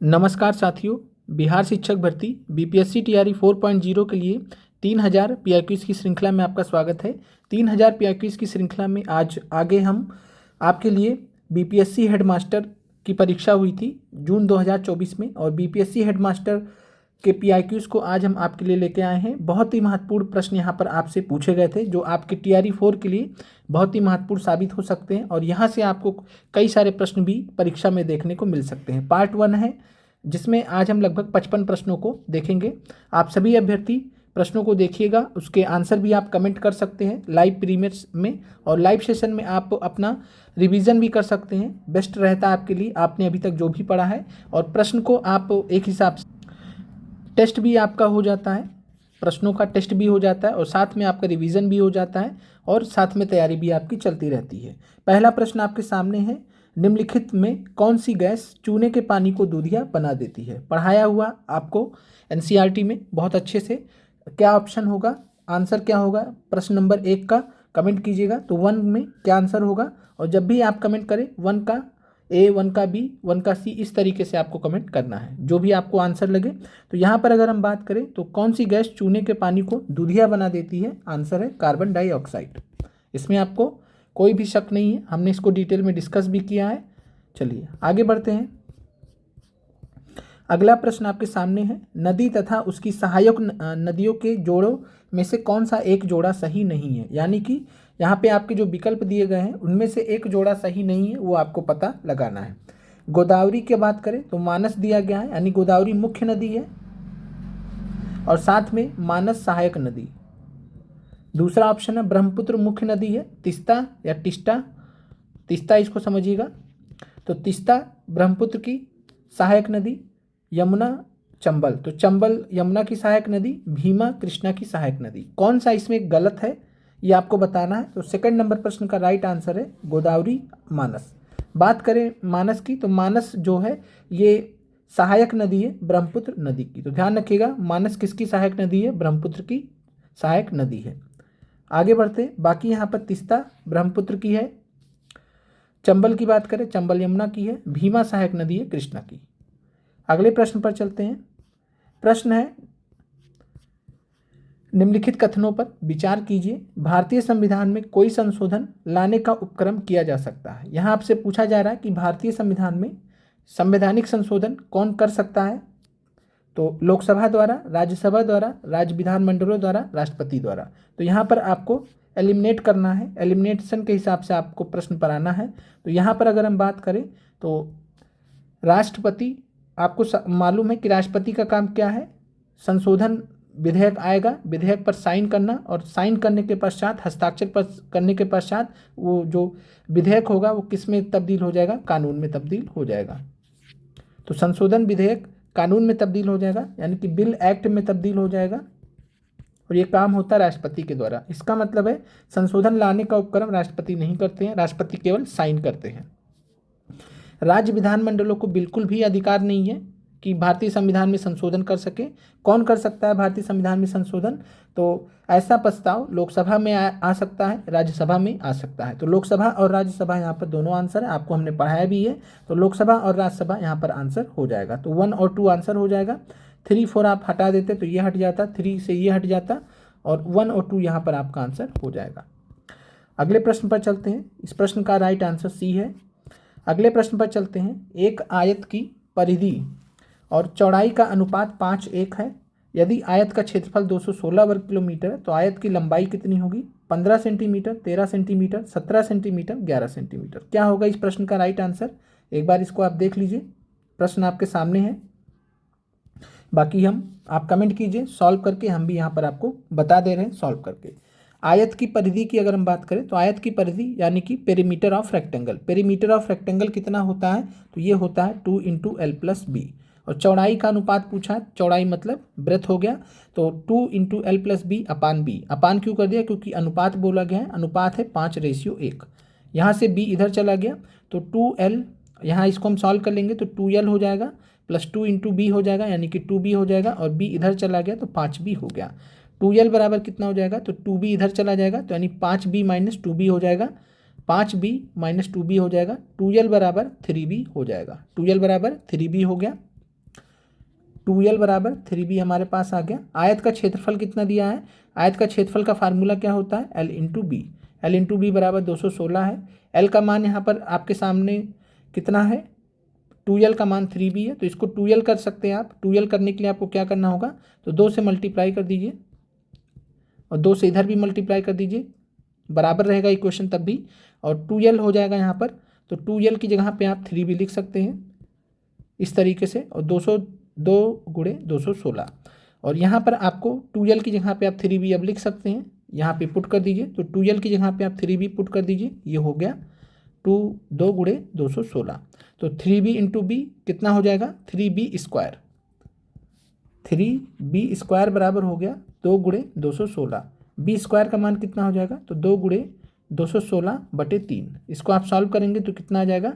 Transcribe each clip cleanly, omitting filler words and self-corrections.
नमस्कार साथियों। बिहार शिक्षक भर्ती बीपीएससी टीआरई 4.0 के लिए 3000 पीआईक्यूज़ की श्रृंखला में आपका स्वागत है। 3000 पीआईक्यूज़ की श्रृंखला में आज आगे हम आपके लिए बीपीएससी हेडमास्टर की परीक्षा हुई थी जून 2024 में, और बीपीएससी हेडमास्टर के पीआईक्यूज़ को आज हम आपके लिए लेके आए हैं। बहुत ही महत्वपूर्ण प्रश्न यहाँ पर आपसे पूछे गए थे जो आपके टीआरई 4 के लिए बहुत ही महत्वपूर्ण साबित हो सकते हैं, और यहाँ से आपको कई सारे प्रश्न भी परीक्षा में देखने को मिल सकते हैं। पार्ट 1 है जिसमें आज हम लगभग 55 प्रश्नों को देखेंगे। आप सभी अभ्यर्थी प्रश्नों को देखिएगा, उसके आंसर भी आप कमेंट कर सकते हैं लाइव प्रीमियर्स में, और लाइव सेशन में आप अपना रिवीजन भी कर सकते हैं। बेस्ट रहता है आपके लिए, आपने अभी तक जो भी पढ़ा है, और प्रश्न को आप एक हिसाब से टेस्ट भी आपका हो जाता है, प्रश्नों का टेस्ट भी हो जाता है, और साथ में आपका रिवीजन भी हो जाता है, और साथ में तैयारी भी आपकी चलती रहती है। पहला प्रश्न आपके सामने है, निम्नलिखित में कौन सी गैस चूने के पानी को दूधिया बना देती है? पढ़ाया हुआ आपको एनसीईआरटी में बहुत अच्छे से। क्या ऑप्शन होगा, आंसर क्या होगा प्रश्न नंबर 1 का? कमेंट कीजिएगा। तो 1 में क्या आंसर होगा, और जब भी आप कमेंट करें 1 का ए, 1 का बी, 1 का सी, इस तरीके से आपको कमेंट करना है जो भी आपको आंसर लगे। तो यहाँ पर अगर हम बात करें तो कौन सी गैस चूने के पानी को दूधिया बना देती है? आंसर है कार्बन डाइऑक्साइड। इसमें आपको कोई भी शक नहीं है, हमने इसको डिटेल में डिस्कस भी किया है। चलिए आगे बढ़ते हैं। अगला प्रश्न आपके सामने है, नदी तथा उसकी सहायक नदियों के जोड़ों में से कौन सा एक जोड़ा सही नहीं है? यानी कि यहाँ पे आपके जो विकल्प दिए गए हैं उनमें से एक जोड़ा सही नहीं है, वो आपको पता लगाना है। गोदावरी की बात करें तो मानस दिया गया है, यानी गोदावरी मुख्य नदी है, और साथ में मानस सहायक नदी। दूसरा ऑप्शन है ब्रह्मपुत्र मुख्य नदी है, तिस्ता या टिस्टा, तिस्ता इसको समझिएगा। तो तिस्ता ब्रह्मपुत्र की सहायक नदी, यमुना चंबल, तो चंबल यमुना की सहायक नदी, भीमा कृष्णा की सहायक नदी। कौन सा इसमें गलत है ये आपको बताना है। तो सेकंड नंबर प्रश्न का राइट आंसर है गोदावरी मानस। बात करें मानस की, तो मानस जो है ये सहायक नदी है ब्रह्मपुत्र नदी की। तो ध्यान रखिएगा, मानस किसकी सहायक नदी है? ब्रह्मपुत्र की सहायक नदी है। आगे बढ़ते, बाकी यहाँ पर तिस्ता ब्रह्मपुत्र की है, चंबल की बात करें चंबल यमुना की है, भीमा सहायक नदी है कृष्णा की। अगले प्रश्न पर चलते हैं। प्रश्न है, निम्नलिखित कथनों पर विचार कीजिए। भारतीय संविधान में कोई संशोधन लाने का उपक्रम किया जा सकता है। यहाँ आपसे पूछा जा रहा है कि भारतीय संविधान में संवैधानिक संशोधन कौन कर सकता है? तो लोकसभा द्वारा, राज्यसभा द्वारा, राज्य विधानमंडलों द्वारा, राष्ट्रपति द्वारा। तो यहाँ पर आपको एलिमिनेट करना है, एलिमिनेशन के हिसाब से आपको प्रश्न पर आना है। तो यहाँ पर अगर हम बात करें तो राष्ट्रपति, आपको मालूम है कि राष्ट्रपति का काम क्या है? संशोधन विधेयक आएगा, विधेयक पर साइन करना, और साइन करने के पश्चात, हस्ताक्षर पर करने के पश्चात वो जो विधेयक होगा वो किस में तब्दील हो जाएगा? कानून में तब्दील हो जाएगा। तो संशोधन विधेयक कानून में तब्दील हो जाएगा, यानी कि बिल एक्ट में तब्दील हो जाएगा, और ये काम होता है राष्ट्रपति के द्वारा। इसका मतलब है संशोधन लाने का उपक्रम राष्ट्रपति नहीं करते हैं, राष्ट्रपति केवल साइन करते हैं। राज्य विधानमंडलों को बिल्कुल भी अधिकार नहीं है कि भारतीय संविधान में संशोधन कर सके। कौन कर सकता है भारतीय संविधान में संशोधन? तो ऐसा प्रस्ताव लोकसभा में आ सकता है, राज्यसभा में आ सकता है। तो लोकसभा और राज्यसभा यहाँ पर दोनों आंसर है, आपको हमने पढ़ाया भी है। तो लोकसभा और राज्यसभा यहाँ पर आंसर हो जाएगा। तो 1 और 2 आंसर हो जाएगा। 3, 4 आप हटा देते तो ये हट जाता, 3 से ये हट जाता, और 1 और 2 यहाँ पर आपका आंसर हो जाएगा। अगले प्रश्न पर चलते हैं। इस प्रश्न का राइट आंसर सी है। अगले प्रश्न पर चलते हैं। एक आयत की परिधि और चौड़ाई का अनुपात 5:1 है। यदि आयत का क्षेत्रफल 216 वर्ग किलोमीटर है तो आयत की लंबाई कितनी होगी? 15 सेंटीमीटर, 13 सेंटीमीटर, 17 सेंटीमीटर, 11 सेंटीमीटर। क्या होगा इस प्रश्न का राइट आंसर? एक बार इसको आप देख लीजिए, प्रश्न आपके सामने है। बाकी आप कमेंट कीजिए, सॉल्व करके हम भी यहाँ पर आपको बता दे रहे हैं सॉल्व करके। आयत की परिधि की अगर हम बात करें तो आयत की परिधि यानी कि perimeter of rectangle, perimeter of rectangle कितना होता है? तो ये होता है 2 × L+B। और चौड़ाई का अनुपात पूछा है, चौड़ाई मतलब ब्रेथ हो गया, तो 2 × L+B अपान B। अपान क्यों कर दिया? क्योंकि अनुपात बोला गया है, अनुपात है 5:1। यहाँ से B इधर चला गया तो 2L, यहाँ इसको हम सॉल्व कर लेंगे तो 2L हो जाएगा, प्लस 2 × B हो जाएगा, यानी कि 2B हो जाएगा, और B इधर चला गया तो 5B हो गया। 2L बराबर कितना हो जाएगा? तो 2B इधर चला जाएगा, तो यानी 5B - 2B हो जाएगा, 5B - 2B हो जाएगा। 2L बराबर 3B हो जाएगा, 2L बराबर 3B हो गया। 2l बराबर 3b हमारे पास आ गया। आयत का क्षेत्रफल कितना दिया है, आयत का क्षेत्रफल का फार्मूला क्या होता है, l into B. l into B बराबर 216 है। l का मान यहाँ पर आपके सामने कितना है, 2l का मान 3b है, तो इसको 2l कर सकते हैं आप। 2l करने के लिए आपको क्या करना होगा, तो 2 से मल्टीप्लाई कर दीजिए और 2 से इधर भी मल्टीप्लाई कर दीजिए, बराबर रहेगा इक्वेशन तब भी, और 2l हो जाएगा यहाँ पर। तो 2l की जगह पे आप 3b लिख सकते हैं इस तरीके से, और 202 गुणे 216, और यहाँ पर आपको 2l की जगह पे आप 3b अब लिख सकते हैं, यहाँ पे पुट कर दीजिए। तो 2l की जगह पे आप 3b पुट कर दीजिए, ये हो गया 2 गुणे 216। तो 3b इंटू बी कितना हो जाएगा, 3b स्क्वायर। 3b स्क्वायर बराबर हो गया 2 गुणे 216। बी स्क्वायर का मान कितना हो जाएगा, तो 2 गुणे 216/3। इसको आप सॉल्व करेंगे तो कितना आ जाएगा,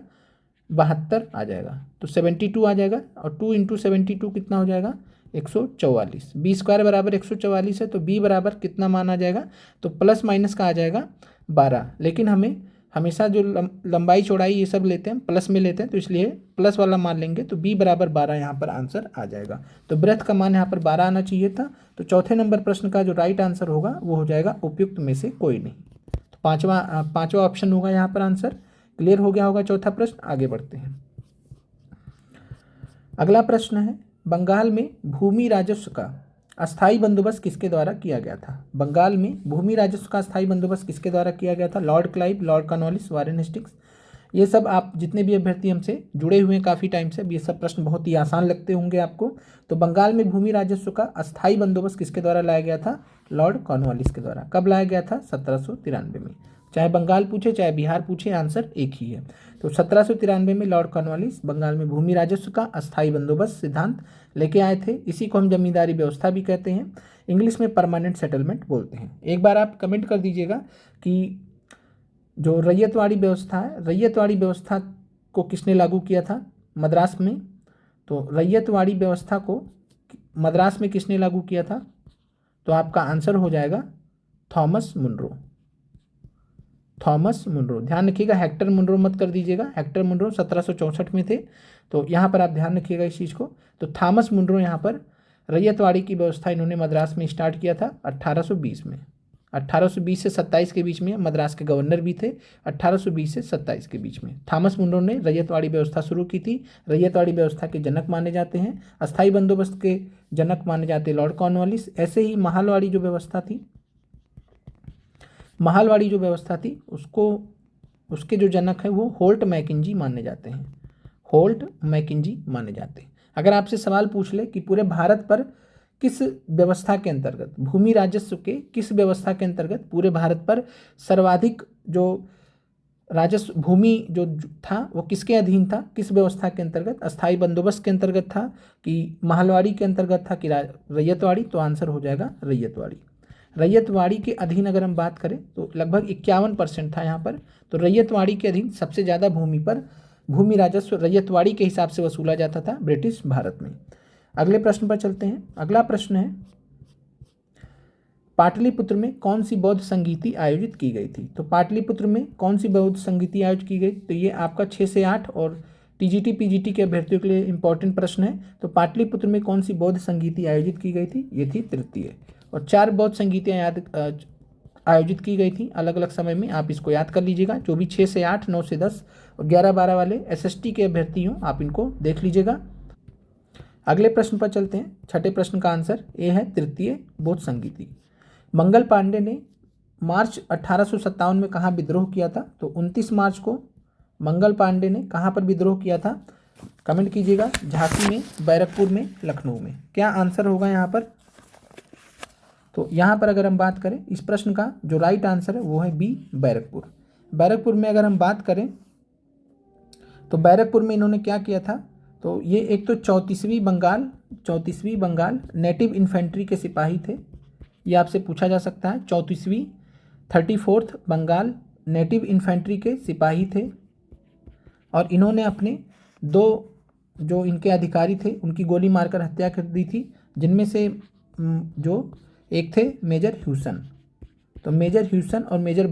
72 आ जाएगा। तो 72 आ जाएगा, और 2 इंटू 72 कितना हो जाएगा, 144। बी स्क्वायर बराबर 144 है, तो बी बराबर कितना मान आ जाएगा, तो प्लस माइनस का आ जाएगा 12। लेकिन हमें हमेशा जो लंबाई चौड़ाई ये सब लेते हैं प्लस में लेते हैं, तो इसलिए प्लस वाला मान लेंगे, तो बी बराबर 12 यहाँ पर आंसर आ जाएगा। तो ब्रेथ का मान यहाँ पर 12 आना चाहिए था। तो चौथे नंबर प्रश्न का जो राइट आंसर होगा वो हो जाएगा उपयुक्त में से कोई नहीं। तो पांचवा ऑप्शन होगा यहाँ पर आंसर। क्लियर हो गया होगा चौथा प्रश्न। आगे बढ़ते हैं। अगला प्रश्न है, बंगाल में भूमि राजस्व का अस्थायी बंदोबस्त किसके द्वारा किया गया था। बंगाल में भूमि राजस्व का अस्थायी बंदोबस्त किसके द्वारा किया गया था, Lord Clive, Lord Cornwallis, Warren Hastings. ये सब आप जितने भी अभ्यर्थी हमसे जुड़े हुए हैं काफ़ी टाइम से, अब ये सब प्रश्न बहुत ही आसान लगते होंगे आपको। तो बंगाल में भूमि राजस्व का अस्थायी बंदोबस्त किसके द्वारा लाया गया था, लॉर्ड कॉर्नवालिस के द्वारा। कब लाया गया था, 1793 में। चाहे बंगाल पूछे चाहे बिहार पूछे, आंसर एक ही है। तो 1793 में लॉर्ड कॉर्नवालिस बंगाल में भूमि राजस्व का अस्थायी बंदोबस्त सिद्धांत लेके आए थे। इसी को हम जमींदारी व्यवस्था भी कहते हैं, इंग्लिश में परमानेंट सेटलमेंट बोलते हैं। एक बार आप कमेंट कर दीजिएगा कि जो रैयतवाड़ी व्यवस्था है, रैयतवाड़ी व्यवस्था को किसने लागू किया था मद्रास में। तो रैयतवाड़ी व्यवस्था को मद्रास में किसने लागू किया था, तो आपका आंसर हो जाएगा थॉमस मुनरो। थॉमस मुनरो, ध्यान रखिएगा, हेक्टर मुनरो मत कर दीजिएगा। हेक्टर मुनरो 1764 में थे, तो यहाँ पर आप ध्यान रखिएगा इस चीज़ को। तो थॉमस मुनरो यहाँ पर रैयतवाड़ी की व्यवस्था इन्होंने मद्रास में स्टार्ट किया था 1820 में। 1820 से 27 के बीच में मद्रास के गवर्नर भी थे, 1820 से 27 के बीच में थॉमस मुनरो ने रैयतवाड़ी व्यवस्था शुरू की थी। रैयतवाड़ी व्यवस्था के जनक माने जाते हैं, अस्थायी बंदोबस्त के जनक माने जाते हैं लॉर्ड कॉर्नवालिस। ऐसे ही महालवाड़ी जो व्यवस्था थी, महालवाड़ी जो व्यवस्था थी उसके जो जनक हैं वो होल्ट मैकिंजी माने जाते हैं, होल्ट मैकिंजी माने जाते हैं। अगर आपसे सवाल पूछ ले कि पूरे भारत पर किस व्यवस्था के अंतर्गत, भूमि राजस्व के किस व्यवस्था के अंतर्गत पूरे भारत पर सर्वाधिक जो राजस्व भूमि जो था वो किसके अधीन था, किस व्यवस्था के अंतर्गत, अस्थायी बंदोबस्त के अंतर्गत था कि महलवाड़ी के अंतर्गत था कि रैयतवाड़ी, तो आंसर हो जाएगा रैयतवाड़ी। रैयतवाड़ी के अधीन अगर हम बात करें तो लगभग 51% था यहाँ पर। तो रैयतवाड़ी के अधीन सबसे ज़्यादा भूमि पर भूमि राजस्व रैयतवाड़ी के हिसाब से वसूला जाता था ब्रिटिश भारत में। अगले प्रश्न पर चलते हैं। अगला प्रश्न है, पाटलिपुत्र में कौन सी बौद्ध संगीति आयोजित की गई थी। तो पाटलिपुत्र में कौन सी बौद्ध संगीति आयोजित की गई, तो ये आपका 6 से 8 और टीजीटी पीजीटी के अभ्यर्थियों के लिए इंपॉर्टेंट प्रश्न है। तो पाटलिपुत्र में कौन सी बौद्ध संगीति आयोजित की गई थी, ये थी तृतीय। और 4 बौद्ध संगीतियाँ आयोजित की गई थी अलग अलग समय में, आप इसको याद कर लीजिएगा। जो भी 6 से 8, 9 से 10 और 11-12 वाले एसएसटी के अभ्यर्थी हों, आप इनको देख लीजिएगा। अगले प्रश्न पर चलते हैं। छठे प्रश्न का आंसर ए है तृतीय बौद्ध संगीति। मंगल पांडे ने मार्च 1857 में कहाँ विद्रोह किया था, तो 29 मार्च को मंगल पांडे ने कहाँ पर विद्रोह किया था, कमेंट कीजिएगा। झांसी में, बैरकपुर में, लखनऊ में। क्या आंसर होगा यहाँ पर, तो यहाँ पर अगर हम बात करें इस प्रश्न का जो राइट आंसर है वो है बी, बैरकपुर। बैरकपुर में अगर हम बात करें तो बैरकपुर में इन्होंने क्या किया था, तो ये एक तो 34वीं बंगाल नेटिव इन्फेंट्री के सिपाही थे, ये आपसे पूछा जा सकता है। 34th बंगाल नेटिव इन्फेंट्री के सिपाही थे, और इन्होंने अपने 2 जो इनके अधिकारी थे उनकी गोली मारकर हत्या कर दी थी, जिनमें से जो एक थे मेजर ह्यूसन। तो मेजर ह्यूसन और मेजर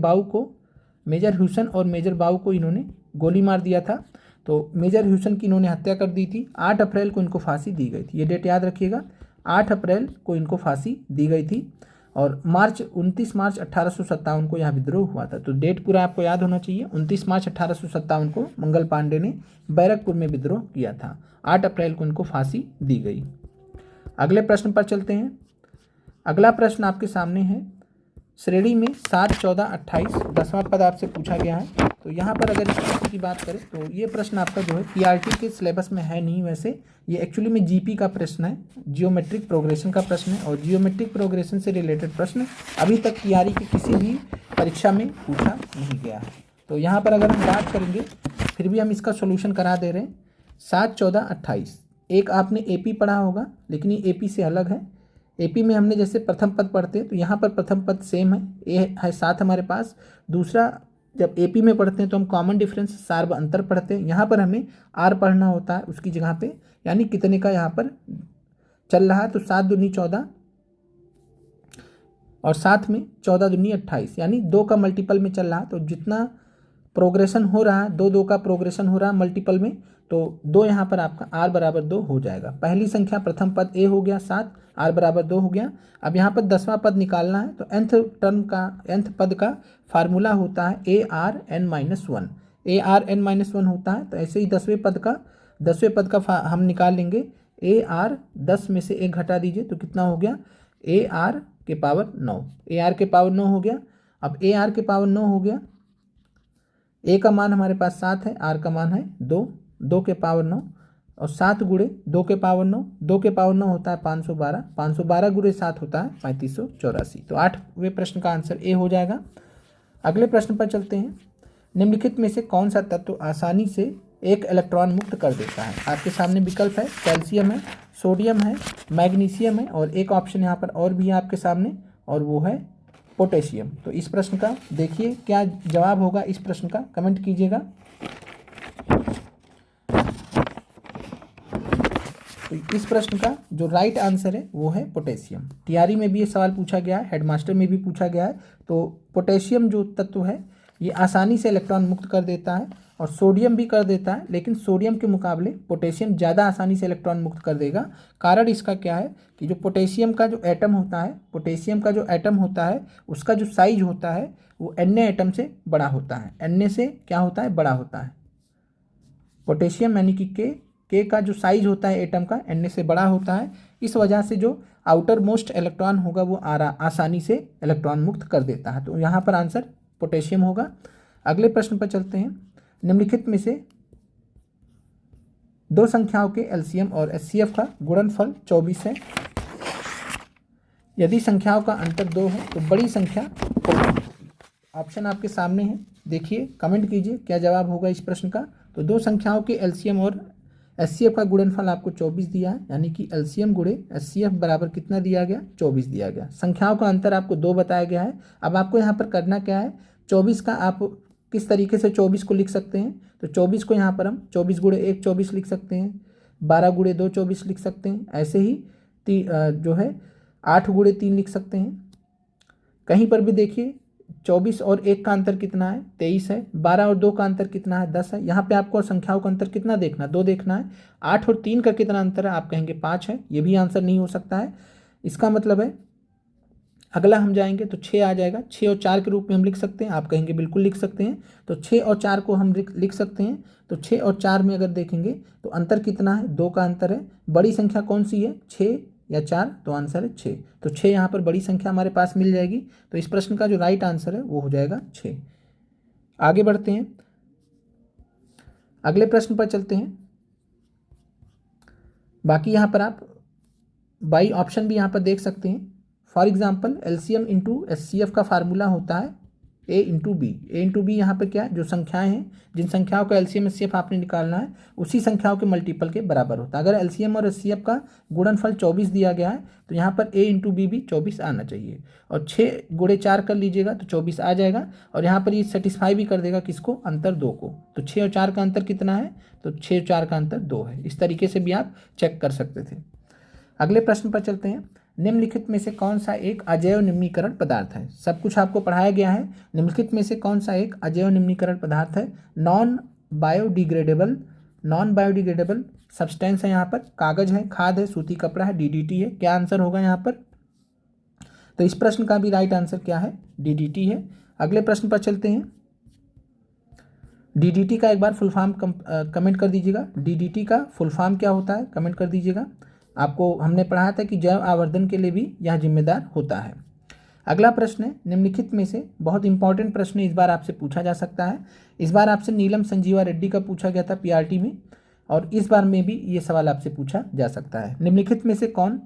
बाऊ को इन्होंने गोली मार दिया था। तो मेजर ह्यूसन की इन्होंने हत्या कर दी थी। 8 अप्रैल को इनको फांसी दी गई थी, ये डेट याद रखिएगा, 8 अप्रैल को इनको फांसी दी गई थी। और 29 मार्च 1857 को यहाँ विद्रोह हुआ था। तो डेट पूरा आपको याद होना चाहिए। 29 मार्च 1857 को मंगल पांडे ने बैरकपुर में विद्रोह किया था। 8 अप्रैल को इनको फांसी दी गई। अगले प्रश्न पर चलते हैं। अगला प्रश्न आपके सामने है, श्रेणी में 7, 14, 28 10वां पद आपसे पूछा गया है। तो यहाँ पर अगर इस प्रश्न की बात करें तो ये प्रश्न आपका जो है पीआरटी के सिलेबस में है नहीं, वैसे ये एक्चुअली में जीपी का प्रश्न है, जियोमेट्रिक प्रोग्रेशन का प्रश्न है। और जियोमेट्रिक प्रोग्रेशन से रिलेटेड प्रश्न अभी तक पीआरई की किसी भी परीक्षा में पूछा नहीं गया है। तो यहाँ पर अगर हम बात करेंगे, फिर भी हम इसका सोल्यूशन करा दे रहे हैं। 7, 14, 28 एक आपने एपी पढ़ा होगा, लेकिन ये एपी से अलग है। एपी में हमने जैसे प्रथम पद पढ़ते हैं तो यहाँ पर प्रथम पद सेम है, ए है 7 हमारे पास। दूसरा, जब एपी में पढ़ते हैं तो हम कॉमन डिफरेंस सार्व अंतर पढ़ते हैं। यहाँ पर हमें आर पढ़ना होता है उसकी जगह पे, यानी कितने का यहाँ पर चल रहा है। तो 7 दूनी 14 और साथ में 14 दूनी 28, यानी 2 का मल्टीपल में चल रहा है। तो जितना प्रोग्रेशन हो रहा है, 2 का प्रोग्रेशन हो रहा है मल्टीपल में, तो 2 यहाँ पर आपका आर बराबर 2 हो जाएगा। पहली संख्या प्रथम पद ए हो गया 7, आर बराबर 2 हो गया। अब यहाँ पर 10वां पद निकालना है, तो nth पद का फार्मूला होता है A R N minus 1, A R N minus 1 होता है। तो ऐसे ही 10वें पद का हम निकाल लेंगे। ए आर 10 में से 1 घटा दीजिए तो कितना हो गया, ए आर के पावर 9, ए आर के पावर 9 हो गया। अब ए आर के पावर 9 हो गया, ए का मान हमारे पास 7 है, आर का मान है 2, 2 के पावर 9 और 7 गुणे 2 के पावर 9, 2 के पावर 9 होता है 512, 512 गुणे 7 होता है 3584। तो 8वें प्रश्न का आंसर ए हो जाएगा। अगले प्रश्न पर चलते हैं। निम्नलिखित में से कौन सा तत्व आसानी से एक इलेक्ट्रॉन मुक्त कर देता है? आपके सामने विकल्प है, कैल्शियम है, सोडियम है, मैग्नीशियम है और एक ऑप्शन यहाँ पर और भी है आपके सामने, और वो है पोटेशियम। तो इस प्रश्न का देखिए क्या जवाब होगा, इस प्रश्न का कमेंट कीजिएगा। तो इस प्रश्न का जो राइट आंसर है वो है पोटेशियम। टीआरई में भी ये सवाल पूछा गया है, हेडमास्टर में भी पूछा गया है। तो पोटेशियम जो तत्व है ये आसानी से इलेक्ट्रॉन मुक्त कर देता है, और सोडियम भी कर देता है, लेकिन सोडियम के मुकाबले पोटेशियम ज़्यादा आसानी से इलेक्ट्रॉन मुक्त कर देगा। कारण इसका क्या है कि जो पोटेशियम का जो एटम होता है उसका जो साइज होता है वो Na एटम से बड़ा होता है। Na से क्या होता है, बड़ा होता है। पोटेशियम यानी कि के का जो साइज होता है एटम का Na से बड़ा होता है। इस वजह से जो आउटर मोस्ट इलेक्ट्रॉन होगा वो आसानी से इलेक्ट्रॉन मुक्त कर देता है। तो यहाँ पर आंसर पोटेशियम होगा। अगले प्रश्न पर चलते हैं। निम्नलिखित में से 2 संख्याओं के एलसीएम और एचसीएफ का गुणनफल 24 है। यदि संख्याओं का अंतर 2 है तो बड़ी संख्या। ऑप्शन आपके सामने है, देखिए कमेंट कीजिए क्या जवाब होगा इस प्रश्न का। तो 2 संख्याओं के एलसीएम और एचसीएफ का गुणनफल आपको 24 दिया है, यानी कि एलसीएम गुणे एचसीएफ बराबर कितना दिया गया, 24 दिया गया। संख्याओं का अंतर आपको 2 बताया गया है। अब आपको यहाँ पर करना क्या है, 24 का आप किस तरीके से 24 को लिख सकते हैं। तो 24 को यहाँ पर हम 24 गुणे 1 24 लिख सकते हैं, 12 गुणे 2 24 लिख सकते हैं। ऐसे ही जो है 8 गुणे 3 लिख सकते हैं। कहीं पर भी देखिए 24 और 1 का अंतर कितना है, 23 है। 12 और 2 का अंतर कितना है, 10 है। यहाँ पे आपको संख्याओं का अंतर कितना देखना है, 2 देखना है। 8 और 3 का कितना अंतर है, आप कहेंगे 5 है, ये भी आंसर नहीं हो सकता है। इसका मतलब है अगला हम जाएंगे तो 6 आ जाएगा। 6 और 4 के रूप में हम लिख सकते हैं, आप कहेंगे बिल्कुल लिख सकते हैं। तो 6 और 4 को हम लिख सकते हैं। तो 6 और 4 में अगर देखेंगे तो अंतर कितना है, 2 का अंतर है। बड़ी संख्या कौन सी है, 6 या 4, तो आंसर है 6। तो 6 यहाँ पर बड़ी संख्या हमारे पास मिल जाएगी। तो इस प्रश्न का जो राइट आंसर है वो हो जाएगा 6। आगे बढ़ते हैं, अगले प्रश्न पर चलते हैं। बाकी यहाँ पर आप बाई ऑप्शन भी यहाँ पर देख सकते हैं। For example LCM into HCF का फार्मूला होता है ए इंटू बी। यहाँ पे क्या है, जो संख्याएं हैं, जिन संख्याओं का एलसीएम एचसीएफ आपने निकालना है उसी संख्याओं के मल्टीपल के बराबर होता है। अगर एलसीएम और एचसीएफ का गुणनफल 24 दिया गया है तो यहाँ पर ए इंटू बी भी 24 आना चाहिए, और 6 गुणे 4 कर लीजिएगा तो 24 आ जाएगा। और यहाँ पर ये सेटिस्फाई भी कर देगा किसको, अंतर 2 को। तो 6 और 4 का अंतर कितना है, तो 6 और 4 का अंतर 2 है। इस तरीके से भी आप चेक कर सकते थे। अगले प्रश्न पर चलते हैं। निम्नलिखित में से कौन सा एक अजैव निम्नीकरण पदार्थ है? सब कुछ आपको पढ़ाया गया है। निम्नलिखित में से कौन सा एक अजैव निम्नीकरण पदार्थ है? Non biodegradable non biodegradable substance है यहाँ पर, कागज है, खाद है, सूती कपड़ा है, डीडीटी है। क्या आंसर होगा यहाँ पर? तो इस प्रश्न का भी राइट आंसर क्या है? डीडीटी है। अगले प्रश्न पर चलते हैं। डीडीटी का एक बार फुल फॉर्म कमेंट कर दीजिएगा। डीडीटी का फुल फॉर्म क्या होता है? कमेंट कर दीजिएगा। आपको हमने पढ़ा था कि जैव आवर्धन के लिए भी यह जिम्मेदार होता है। अगला प्रश्न है, निम्नलिखित में से बहुत इंपॉर्टेंट प्रश्न इस बार आपसे पूछा जा सकता है। इस बार आपसे नीलम संजीवा रेड्डी का पूछा गया था पीआरटी में, और इस बार में भी ये सवाल आपसे पूछा जा सकता है। निम्नलिखित में से कौन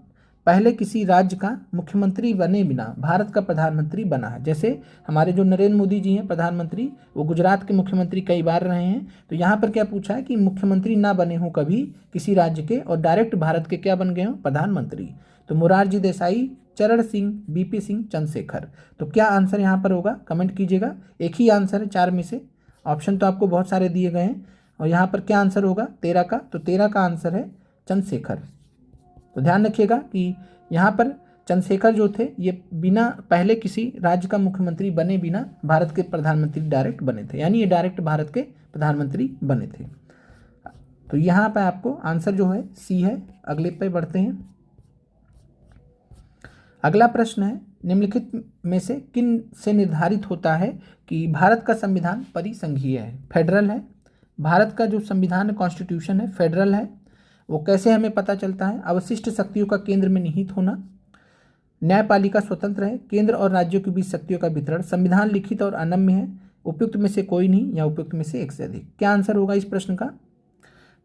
पहले किसी राज्य का मुख्यमंत्री बने बिना भारत का प्रधानमंत्री बना है? जैसे हमारे जो नरेंद्र मोदी जी हैं प्रधानमंत्री, वो गुजरात के मुख्यमंत्री कई बार रहे हैं। तो यहाँ पर क्या पूछा है कि मुख्यमंत्री ना बने हो कभी किसी राज्य के और डायरेक्ट भारत के क्या बन गए हो? प्रधानमंत्री। तो मोरारजी देसाई, चरण सिंह, बीपी सिंह, चंद्रशेखर। तो क्या आंसर यहाँ पर होगा? कमेंट कीजिएगा। एक ही आंसर है 4 में से, ऑप्शन तो आपको बहुत सारे दिए गए हैं। और यहाँ पर क्या आंसर होगा? 13 का। तो 13 का आंसर है चंद्रशेखर। तो ध्यान रखिएगा कि यहाँ पर चंद्रशेखर जो थे ये बिना पहले किसी राज्य का मुख्यमंत्री बने बिना भारत के प्रधानमंत्री डायरेक्ट बने थे, यानी ये डायरेक्ट भारत के प्रधानमंत्री बने थे। तो यहाँ पर आपको आंसर जो है सी है। अगले पे बढ़ते हैं। अगला प्रश्न है, निम्नलिखित में से किन से निर्धारित होता है कि भारत का संविधान परिसंघीय है? फेडरल है। भारत का जो संविधान है, कॉन्स्टिट्यूशन है, फेडरल है। वो कैसे हमें पता चलता है? अवशिष्ट शक्तियों का केंद्र में निहित होना, न्यायपालिका स्वतंत्र है, केंद्र और राज्यों के बीच शक्तियों का वितरण, संविधान लिखित और अनम्य है, उपयुक्त में से कोई नहीं, या उपयुक्त में से एक से अधिक। क्या आंसर होगा इस प्रश्न का?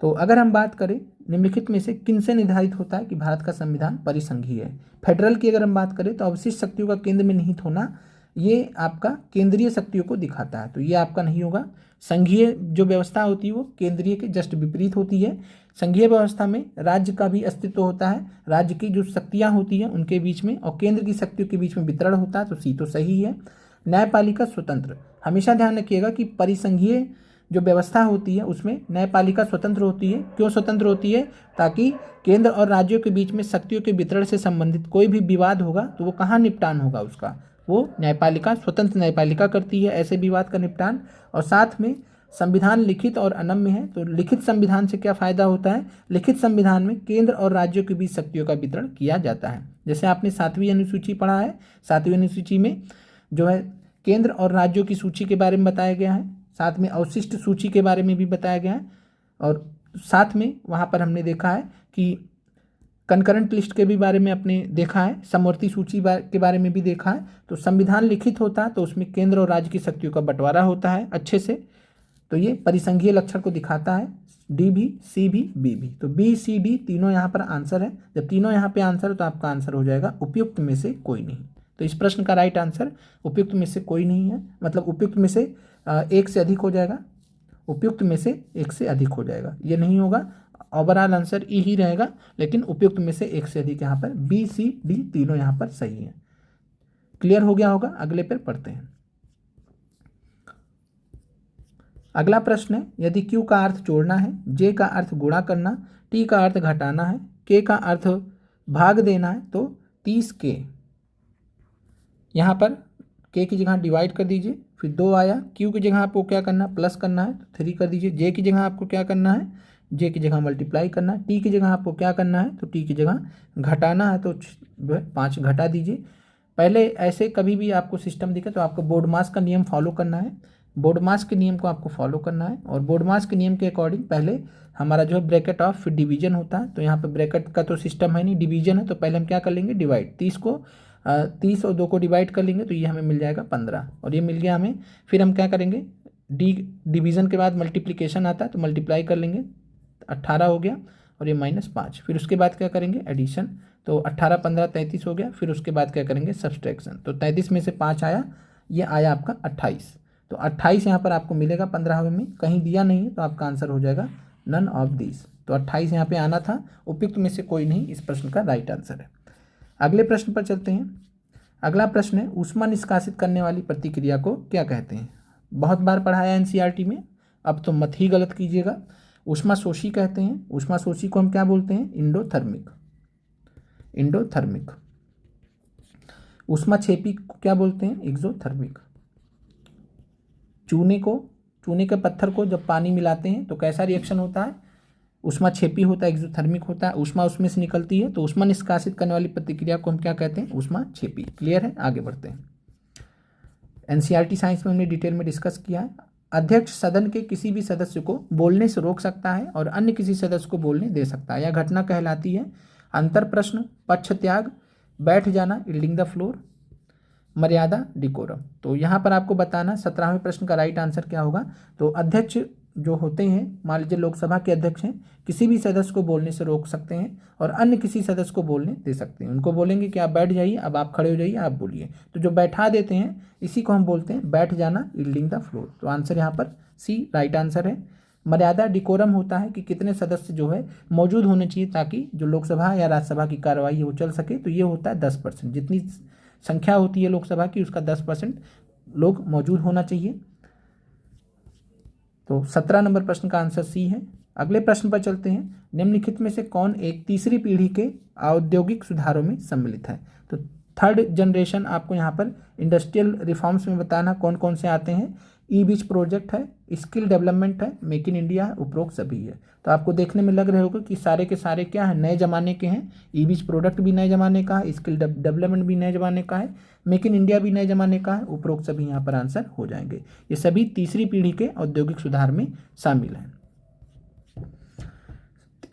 तो अगर हम बात करें निम्नलिखित में से किन से निर्धारित होता है कि भारत का संविधान परिसंघीय है? फेडरल की अगर हम बात करें तो अवशिष्ट शक्तियों का केंद्र में निहित होना, ये आपका केंद्रीय शक्तियों को दिखाता है, तो ये आपका नहीं होगा। संघीय जो व्यवस्था होती है वो केंद्रीय के जस्ट विपरीत होती है। संघीय व्यवस्था में राज्य का भी अस्तित्व होता है, राज्य की जो शक्तियाँ होती हैं उनके बीच में और केंद्र की शक्तियों के बीच में वितरण होता है, तो सी तो सही है। न्यायपालिका स्वतंत्र, हमेशा ध्यान रखिएगा कि परिसंघीय जो व्यवस्था होती है उसमें न्यायपालिका स्वतंत्र होती है। क्यों स्वतंत्र होती है? ताकि केंद्र और राज्यों के बीच में शक्तियों के वितरण से संबंधित कोई भी विवाद होगा तो वो कहाँ निपटान होगा उसका? वो न्यायपालिका, स्वतंत्र न्यायपालिका करती है ऐसे विवाद का निपटान। और साथ में संविधान लिखित और अनम्य है। तो लिखित संविधान से क्या फ़ायदा होता है? लिखित संविधान में केंद्र और राज्यों के बीच शक्तियों का वितरण किया जाता है। जैसे आपने 7वीं अनुसूची पढ़ा है, 7वीं अनुसूची में जो है केंद्र और राज्यों की सूची के बारे में बताया गया है, साथ में अवशिष्ट सूची के बारे में भी बताया गया है, और साथ में वहाँ पर हमने देखा है कि कंकरेंट लिस्ट के भी बारे में आपने देखा है, समवर्ती सूची के बारे में भी देखा है। तो संविधान लिखित होता है तो उसमें केंद्र और राज्य की शक्तियों का बंटवारा होता है अच्छे से, तो ये परिसंघीय लक्षण को दिखाता है। डी भी, सी भी, बी भी। तो बी, सी, डी तीनों यहाँ पर आंसर है। जब तीनों यहाँ पे आंसर है तो आपका आंसर हो जाएगा उपयुक्त में से कोई नहीं। तो इस प्रश्न का राइट आंसर उपयुक्त में से कोई नहीं है, मतलब उपयुक्त में से एक से अधिक हो जाएगा, उपयुक्त में से एक से अधिक हो जाएगा, ये नहीं होगा। ओवरऑल आंसर ई ही रहेगा, लेकिन उपयुक्त में से एक से अधिक यहाँ पर बी, सी, डी तीनों यहाँ पर सही है। क्लियर हो गया होगा। अगले पर पढ़ते हैं। अगला प्रश्न है, यदि Q का अर्थ जोड़ना है, J का अर्थ गुणा करना, T का अर्थ घटाना है, K का अर्थ भाग देना है, तो 30K। यहाँ पर K की जगह डिवाइड कर दीजिए, फिर 2 आया। Q की जगह आपको क्या करना है? प्लस करना है, तो 3 कर दीजिए। J की जगह आपको क्या करना है? J की जगह मल्टीप्लाई करना है। T की जगह आपको क्या करना है? तो T की जगह घटाना है, तो 5 घटा दीजिए। पहले ऐसे कभी भी आपको सिस्टम दिखे तो आपको बोर्ड मास का नियम फॉलो करना है, बोर्ड मास के नियम को आपको फॉलो करना है। और बोर्ड मास के नियम के अकॉर्डिंग पहले हमारा जो है ब्रैकेट ऑफ फिर डिवीजन होता है, तो यहाँ पे ब्रैकेट का तो सिस्टम है नहीं, डिवीजन है, तो पहले हम क्या कर लेंगे? डिवाइड। 30 और 2 को डिवाइड कर लेंगे तो ये हमें मिल जाएगा 15, और ये मिल गया हमें। फिर हम क्या करेंगे? डिवीजन के बाद मल्टीप्लिकेशन आता है, तो मल्टीप्लाई कर लेंगे, 18 हो गया, और ये -5। फिर उसके बाद क्या करेंगे? एडिशन, तो 18, 15, 33 हो गया। फिर उसके बाद क्या करेंगे? सब्सट्रैक्शन, तो 33 में से 5 आया, ये आया आपका 28। तो 28 यहाँ पर आपको मिलेगा 15 में, कहीं दिया नहीं है, तो आपका आंसर हो जाएगा नन ऑफ दिस। तो 28 यहाँ पे आना था, उपयुक्त में से कोई नहीं इस प्रश्न का राइट आंसर है। अगले प्रश्न पर चलते हैं। अगला प्रश्न है, ऊष्मा निष्कासित करने वाली प्रतिक्रिया को क्या कहते हैं? बहुत बार पढ़ाया एनसीईआरटी में, अब तो मत ही गलत कीजिएगा। ऊष्माशोषी कहते हैं। ऊष्माशोषी को हम क्या बोलते हैं? इंडोथर्मिक। इंडोथर्मिक। ऊष्माक्षेपी को क्या बोलते हैं? एक्सोथर्मिक। चूने के पत्थर को जब पानी मिलाते हैं तो कैसा रिएक्शन होता है? ऊष्माक्षेपी होता है, एक्सोथर्मिक होता है, ऊष्मा उसमें से निकलती है, तो ऊष्मा निष्कासित करने वाली प्रतिक्रिया को हम क्या कहते हैं? ऊष्माक्षेपी। क्लियर है? आगे बढ़ते हैं। एनसीईआरटी साइंस में हमने डिटेल में डिस्कस किया है। अध्यक्ष सदन के किसी भी सदस्य को बोलने से रोक सकता है और अन्य किसी सदस्य को बोलने दे सकता है। यह घटना कहलाती है अंतर प्रश्न, पक्ष त्याग, बैठ जाना, यील्डिंग द फ्लोर, मर्यादा, डिकोरम। तो यहाँ पर आपको बताना 17वें प्रश्न का राइट आंसर क्या होगा। तो अध्यक्ष जो होते हैं, मान लीजिए लोकसभा के अध्यक्ष हैं, किसी भी सदस्य को बोलने से रोक सकते हैं और अन्य किसी सदस्य को बोलने दे सकते हैं। उनको बोलेंगे कि आप बैठ जाइए, अब आप खड़े हो जाइए, आप बोलिए। तो जो बैठा देते हैं इसी को हम बोलते हैं बैठ जाना, यील्डिंग द फ्लोर। तो आंसर यहाँ पर सी राइट आंसर है। मर्यादा, डिकोरम होता है कि कितने सदस्य जो है मौजूद होने चाहिए ताकि जो लोकसभा या राज्यसभा की कार्रवाई है वो चल सके। तो ये होता है 10%। जितनी संख्या होती है लोकसभा की उसका 10% लोग मौजूद होना चाहिए। तो 17 नंबर प्रश्न का आंसर सी है। अगले प्रश्न पर चलते हैं। निम्नलिखित में से कौन एक तीसरी पीढ़ी के औद्योगिक सुधारों में सम्मिलित है? तो थर्ड जनरेशन आपको यहाँ पर इंडस्ट्रियल रिफॉर्म्स में बताना कौन कौन से आते हैं। ई बीच प्रोजेक्ट है, स्किल डेवलपमेंट है, मेक इन इंडिया है, उपरोक्त सभी है। तो आपको देखने में लग रहे होगा कि सारे के सारे क्या है, नए जमाने के हैं। ई बीच प्रोडक्ट भी नए जमाने का है, स्किल डेवलपमेंट भी नए जमाने का है, मेक इन इंडिया भी नए जमाने का है, उपरोक्त सभी यहाँ पर आंसर हो जाएंगे। ये सभी तीसरी पीढ़ी के औद्योगिक सुधार में शामिल हैं।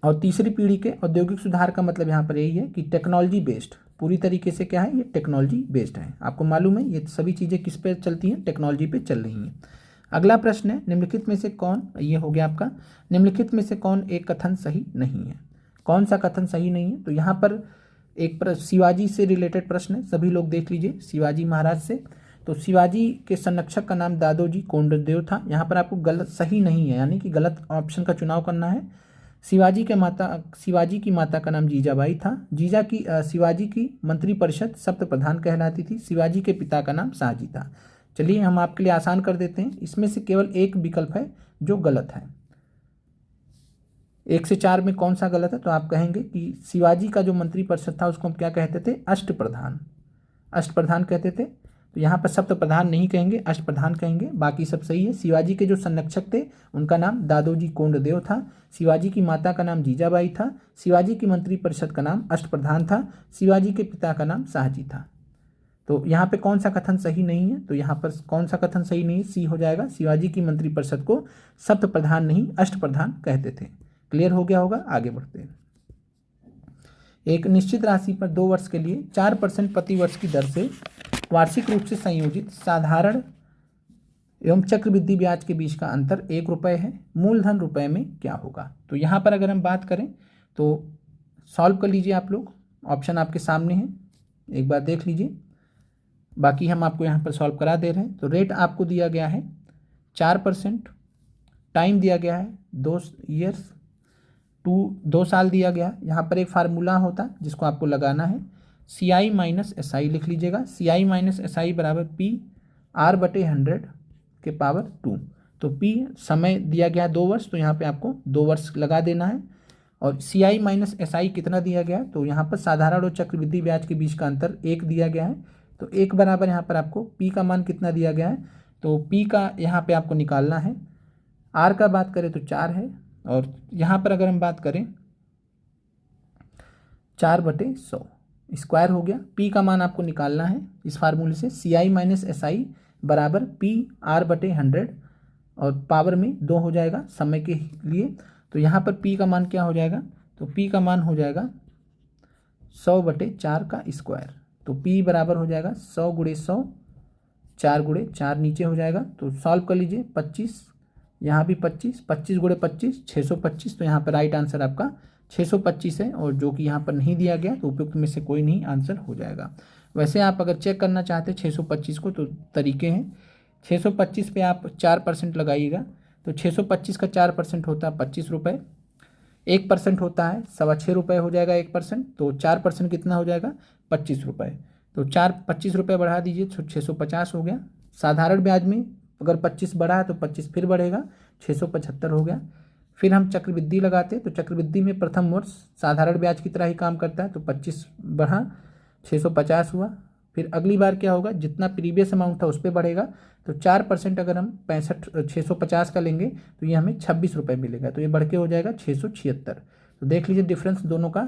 और तीसरी पीढ़ी के औद्योगिक सुधार का मतलब यहाँ पर यही है कि टेक्नोलॉजी बेस्ड, पूरी तरीके से क्या है, ये टेक्नोलॉजी बेस्ड है। आपको मालूम है ये सभी चीज़ें किस पे चलती हैं? टेक्नोलॉजी पे चल रही हैं। अगला प्रश्न है, निम्नलिखित में से कौन, ये हो गया आपका, निम्नलिखित में से कौन एक कथन सही नहीं है? कौन सा कथन सही नहीं है? तो यहाँ पर एक शिवाजी से रिलेटेड प्रश्न है, सभी लोग देख लीजिए, शिवाजी महाराज से। तो शिवाजी के संरक्षक का नाम दादोजी कोंडदेव था। यहाँ पर आपको गलत, सही नहीं है, यानी कि गलत ऑप्शन का चुनाव करना है। शिवाजी की माता का नाम जीजाबाई था। शिवाजी की मंत्रिपरिषद सप्त प्रधान कहलाती थी। शिवाजी के पिता का नाम शाहजी था। चलिए हम आपके लिए आसान कर देते हैं, इसमें से केवल एक विकल्प है जो गलत है। 1 से 4 में कौन सा गलत है? तो आप कहेंगे कि शिवाजी का जो मंत्रिपरिषद था उसको हम क्या कहते थे? अष्टप्रधान, अष्टप्रधान कहते थे। तो यहाँ पर सप्त प्रधान नहीं कहेंगे, अष्टप्रधान कहेंगे, बाकी सब सही है। शिवाजी के जो संरक्षक थे उनका नाम दादोजी कोंडदेव था। शिवाजी की माता का नाम जीजाबाई था। शिवाजी की मंत्रिपरिषद का नाम अष्टप्रधान था। शिवाजी के पिता का नाम शाहजी था। तो यहाँ पे कौन सा कथन सही नहीं है? तो यहाँ पर कौन सा कथन सही नहीं है? सी हो जाएगा। शिवाजी की मंत्रिपरिषद को सप्त प्रधान नहीं अष्टप्रधान कहते थे। क्लियर हो गया होगा। आगे बढ़ते हैं। एक निश्चित राशि पर 2 वर्ष के लिए 4% प्रति वर्ष की दर से वार्षिक रूप से संयोजित साधारण एवं चक्रवृद्धि ब्याज के बीच का अंतर 1 रुपये है। मूलधन रुपए में क्या होगा? तो यहाँ पर अगर हम बात करें तो सॉल्व कर लीजिए आप लोग, ऑप्शन आपके सामने है, एक बार देख लीजिए, बाकी हम आपको यहाँ पर सॉल्व करा दे रहे हैं। तो रेट आपको दिया गया है 4%, टाइम दिया गया है 2 ईयर्स, 2 साल दिया गया। यहाँ पर एक फार्मूला होता है जिसको आपको लगाना है, CI माइनस SI लिख लीजिएगा। CI माइनस SI बराबर PR/100 के पावर 2। तो P समय दिया गया 2 वर्ष, तो यहाँ पे आपको 2 वर्ष लगा देना है। और CI माइनस SI कितना दिया गया है? तो यहाँ पर साधारण और चक्रवृद्धि ब्याज के बीच का अंतर 1 दिया गया है। तो 1 बराबर यहाँ पर आपको P का मान कितना दिया गया है? तो P का यहाँ पे आपको निकालना है। R का बात करें तो 4 है, और यहाँ पर अगर हम बात करें 4/100 स्क्वायर हो गया। P का मान आपको निकालना है इस फार्मूले से, CI माइनस SI बराबर PR/100 और पावर में 2 हो जाएगा समय के लिए। तो यहाँ पर P का मान क्या हो जाएगा? तो P का मान हो जाएगा 100/4 का स्क्वायर। तो P बराबर हो जाएगा 100 × 100, 4 × 4 नीचे हो जाएगा। तो सॉल्व कर लीजिए, 25, यहाँ भी 25, 25 × 25 625। तो यहाँ पर राइट आंसर आपका 625 है, और जो कि यहाँ पर नहीं दिया गया तो उपयुक्त में से कोई नहीं आंसर हो जाएगा। वैसे आप अगर चेक करना चाहते हैं 625 को तो तरीके हैं। 625 पे आप 4% लगाइएगा, तो 625 का 4% होता है 25 रुपये, 1% होता है 6.25 रुपये हो जाएगा 1%। तो 4% कितना हो जाएगा? 25 रुपये। तो 25 रुपये बढ़ा दीजिए तो 650 हो गया। साधारण ब्याज में अगर 25 बढ़ा है तो 25 फिर बढ़ेगा, 675 हो गया। फिर हम चक्रवृद्धि लगाते हैं, तो चक्रवृद्धि में प्रथम वर्ष साधारण ब्याज की तरह ही काम करता है। तो 25 बढ़ा 650 हुआ, फिर अगली बार क्या होगा, जितना प्रीवियस अमाउंट था उस पर बढ़ेगा। तो 4% अगर हम 650 का लेंगे तो ये हमें 26 रुपये मिलेगा, तो ये बढ़ के हो जाएगा 676। तो देख लीजिए डिफरेंस दोनों का।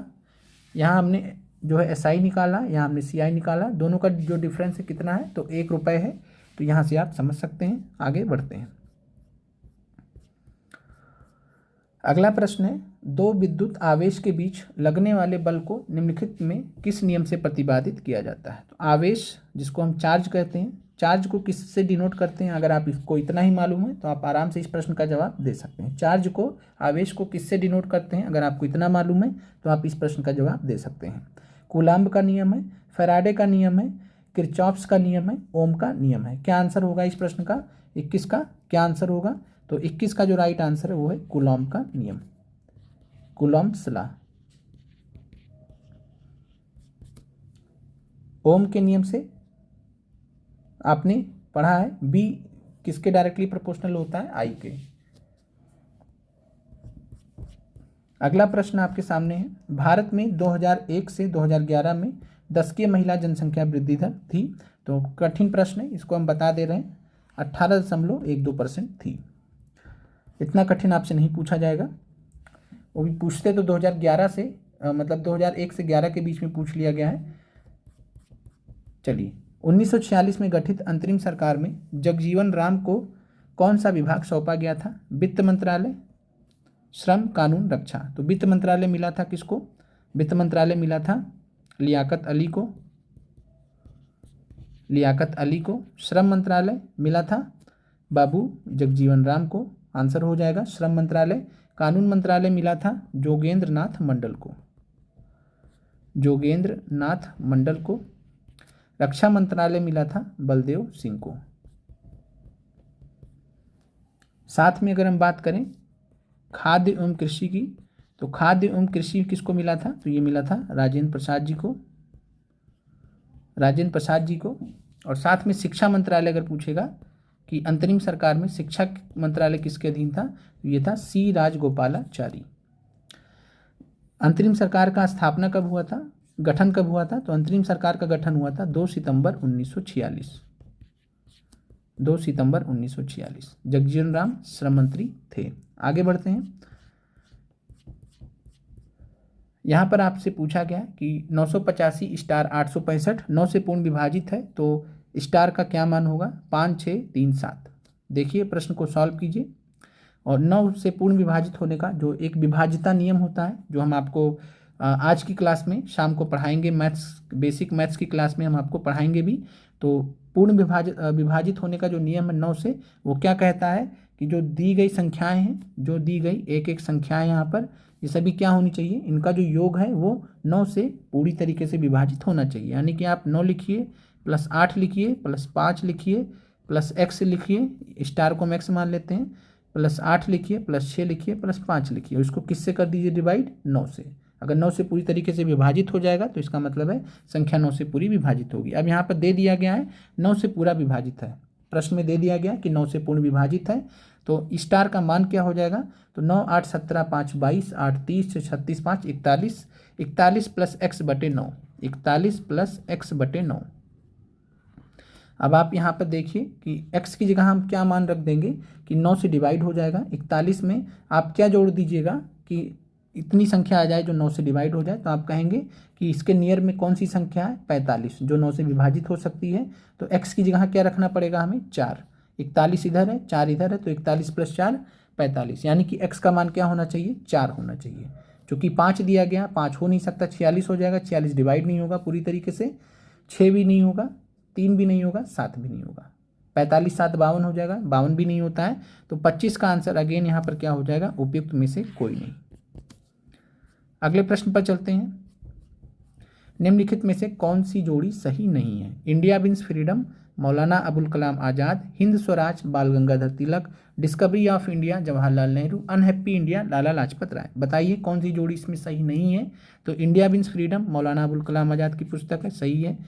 यहाँ हमने जो है SI निकाला, यहाँ हमने CI निकाला, दोनों का जो डिफरेंस है कितना है, तो 1 रुपये है। तो यहाँ से आप समझ सकते हैं। आगे बढ़ते हैं। अगला प्रश्न है, दो विद्युत आवेश के बीच लगने वाले बल को निम्नलिखित में किस नियम से प्रतिपादित किया जाता है। तो आवेश जिसको हम चार्ज कहते हैं, चार्ज को किससे डिनोट करते हैं, अगर आप इसको इतना ही मालूम है तो आप आराम से इस प्रश्न का जवाब दे सकते हैं। चार्ज को, आवेश को किससे डिनोट करते हैं, अगर आपको इतना मालूम है तो आप इस प्रश्न का जवाब दे सकते हैं। कूलाम्ब का नियम है, फैराडे का नियम है, किरचॉफ्स का नियम है, ओम का नियम है। क्या आंसर होगा इस प्रश्न का, 21 का क्या आंसर होगा, तो 21 का जो राइट आंसर है वो है कूलॉम्ब का नियम, कूलॉम्ब्स लॉ। ओम के नियम से आपने पढ़ा है, बी किसके डायरेक्टली प्रोपोर्शनल होता है, आई के। अगला प्रश्न आपके सामने है, भारत में 2001 से 2011 में 10वीं महिला जनसंख्या वृद्धि दर थी। तो कठिन प्रश्न है, इसको हम बता दे रहे हैं, 18.12% थी। इतना कठिन आपसे नहीं पूछा जाएगा, वो भी पूछते तो 2011 से मतलब 2001 से 11 के बीच में पूछ लिया गया है। चलिए, 1946 में गठित अंतरिम सरकार में जगजीवन राम को कौन सा विभाग सौंपा गया था, वित्त मंत्रालय, श्रम, कानून, रक्षा। तो वित्त मंत्रालय मिला था किसको, वित्त मंत्रालय मिला था लियाकत अली को, लियाकत अली को। श्रम मंत्रालय मिला था बाबू जगजीवन राम को, आंसर हो जाएगा श्रम मंत्रालय। कानून मंत्रालय मिला था जोगेंद्र नाथ मंडल को, जोगेंद्र नाथ मंडल को। रक्षा मंत्रालय मिला था बलदेव सिंह को। साथ में अगर हम बात करें खाद्य एवं कृषि की, तो खाद्य एवं कृषि किसको मिला था, तो ये मिला था राजेंद्र प्रसाद जी को, राजेंद्र प्रसाद जी को। और साथ में शिक्षा मंत्रालय अगर पूछेगा कि अंतरिम सरकार में शिक्षा मंत्रालय किसके अधीन था, तो ये था सी राजगोपालाचारी। अंतरिम सरकार का स्थापना कब हुआ था, गठन कब हुआ था, तो अंतरिम सरकार का गठन हुआ था 2 सितंबर 1946, 2 सितंबर 1946। जगजीवन राम श्रम मंत्री थे। आगे बढ़ते हैं। यहाँ पर आपसे पूछा गया कि 985 स्टार 865 9 से पूर्ण विभाजित है, तो स्टार का क्या मान होगा, 5, 6, 3, 7। देखिए प्रश्न को सॉल्व कीजिए। और 9 से पूर्ण विभाजित होने का जो एक विभाजिता नियम होता है, जो हम आपको आज की क्लास में शाम को पढ़ाएंगे, मैथ्स, बेसिक मैथ्स की क्लास में हम आपको पढ़ाएंगे भी। तो पूर्ण विभाजित होने का जो नियम है 9 से, वो क्या कहता है कि जो दी गई संख्याएं हैं, जो दी गई एक एक संख्याएं यहाँ पर, ये सभी क्या होनी चाहिए, इनका जो योग है वो 9 से पूरी तरीके से विभाजित होना चाहिए। यानी कि आप 9 लिखिए, प्लस 8 लिखिए, प्लस 5 लिखिए, प्लस x लिखिए, स्टार को हम x मान लेते हैं, प्लस 8 लिखिए, प्लस 6 लिखिए, प्लस 5 लिखिए। इसको किससे कर दीजिए डिवाइड, 9 से। अगर 9 से पूरी तरीके से विभाजित हो जाएगा तो इसका मतलब है संख्या 9 से पूरी विभाजित होगी। अब यहाँ पर दे दिया गया है 9 से पूरा विभाजित है, प्रश्न में दे दिया गया कि 9 से पूर्ण विभाजित है, तो स्टार का मान क्या हो जाएगा, तो 9, 8, 17, 5, 22, 8, 30, 36, 5, 41, 41 प्लस x बटे 9, 41 प्लस x बटे 9। अब आप यहाँ पर देखिए कि x की जगह हम क्या मान रख देंगे कि 9 से डिवाइड हो जाएगा। 41 में आप क्या जोड़ दीजिएगा कि इतनी संख्या आ जाए जो 9 से डिवाइड हो जाए, तो आप कहेंगे कि इसके नियर में कौन सी संख्या है, 45, जो 9 से विभाजित हो सकती है। तो x की जगह क्या रखना पड़ेगा हमें, 4। 41 इधर है, 4 इधर है, तो 41 प्लस 4 45, यानी कि x का मान क्या होना चाहिए, 4 होना चाहिए। चूँकि 5 दिया गया, 5 हो नहीं सकता, 46 हो जाएगा। 46 डिवाइड नहीं होगा पूरी तरीके से, 6 भी नहीं होगा, 3 भी नहीं होगा, 7 भी नहीं होगा। 45 7 52 हो जाएगा, 52 भी नहीं होता है। तो 25 का आंसर अगेन यहाँ पर क्या हो जाएगा, उपयुक्त में से कोई नहीं। अगले प्रश्न पर चलते हैं। निम्नलिखित में से कौन सी जोड़ी सही नहीं है, India wins freedom, Maulana Abul Kalam Azad, Hind Swaraj, Bal Gangadhar Tilak, discovery of India, Jawaharlal Nehru, unhappy India, Lala Lajpat Rai. बताइए कौन सी जोड़ी इसमें सही नहीं है। तो India wins freedom Maulana Abul Kalam Azad की पुस्तक है, सही है।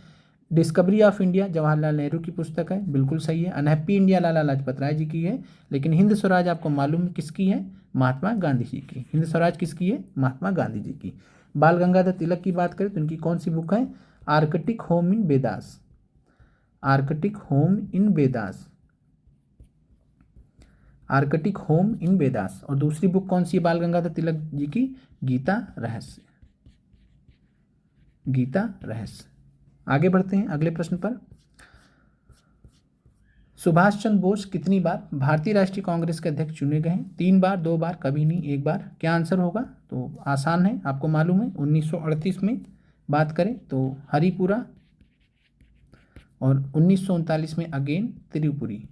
Discovery of India Jawaharlal Nehru की पुस्तक है, बिल्कुल सही है। अनहैप्पी इंडिया लाला लाजपत राय जी की है। लेकिन हिंद स्वराज आपको मालूम है किसकी है, महात्मा गांधी जी की। हिंद स्वराज किसकी है, महात्मा गांधी जी की। बाल गंगाधर तिलक की बात करें तो इनकी कौन सी बुक है, Arctic home in Vedas, Arctic home in Vedas, Arctic home in Vedas. और दूसरी बुक कौन सी है बाल गंगाधर तिलक जी की? गीता रहस्य, गीता रहस्य। आगे बढ़ते हैं अगले प्रश्न पर। सुभाष चंद्र बोस कितनी बार भारतीय राष्ट्रीय कांग्रेस के अध्यक्ष चुने गए हैं? 3 बार, 2 बार, कभी नहीं, 1 बार। क्या आंसर होगा? तो आसान है, आपको मालूम है। 1938 में बात करें तो हरिपुरा, और 1939 में अगेन त्रिपुरी।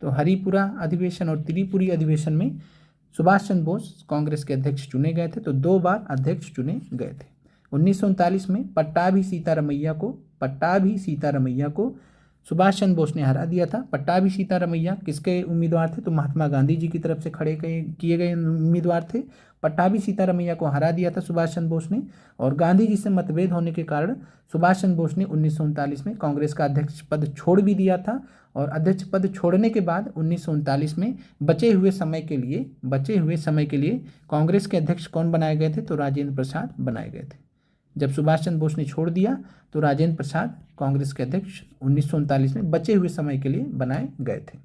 तो हरिपुरा अधिवेशन और त्रिपुरी अधिवेशन में सुभाष चंद्र बोस कांग्रेस के अध्यक्ष चुने गए थे, तो 2 बार अध्यक्ष चुने गए थे। 1939 में पट्टाभी सीतारमैया को सुभाष चंद्र बोस ने हरा दिया था। पट्टाभी सीतारमैया किसके उम्मीदवार थे? तो महात्मा गांधी जी की तरफ से खड़े किए गए उम्मीदवार थे। पट्टाभी सीतारमैया को हरा दिया था सुभाष चंद्र बोस ने, और गांधी जी से मतभेद होने के कारण सुभाष चंद्र बोस ने 1939 में कांग्रेस का अध्यक्ष पद छोड़ भी दिया था। और अध्यक्ष पद छोड़ने के बाद 1939 में बचे हुए समय के लिए कांग्रेस के अध्यक्ष कौन बनाए गए थे? तो राजेंद्र प्रसाद बनाए गए थे। जब सुभाष चंद्र बोस ने छोड़ दिया तो राजेंद्र प्रसाद कांग्रेस के अध्यक्ष 1939 में बचे हुए समय के लिए बनाए गए थे।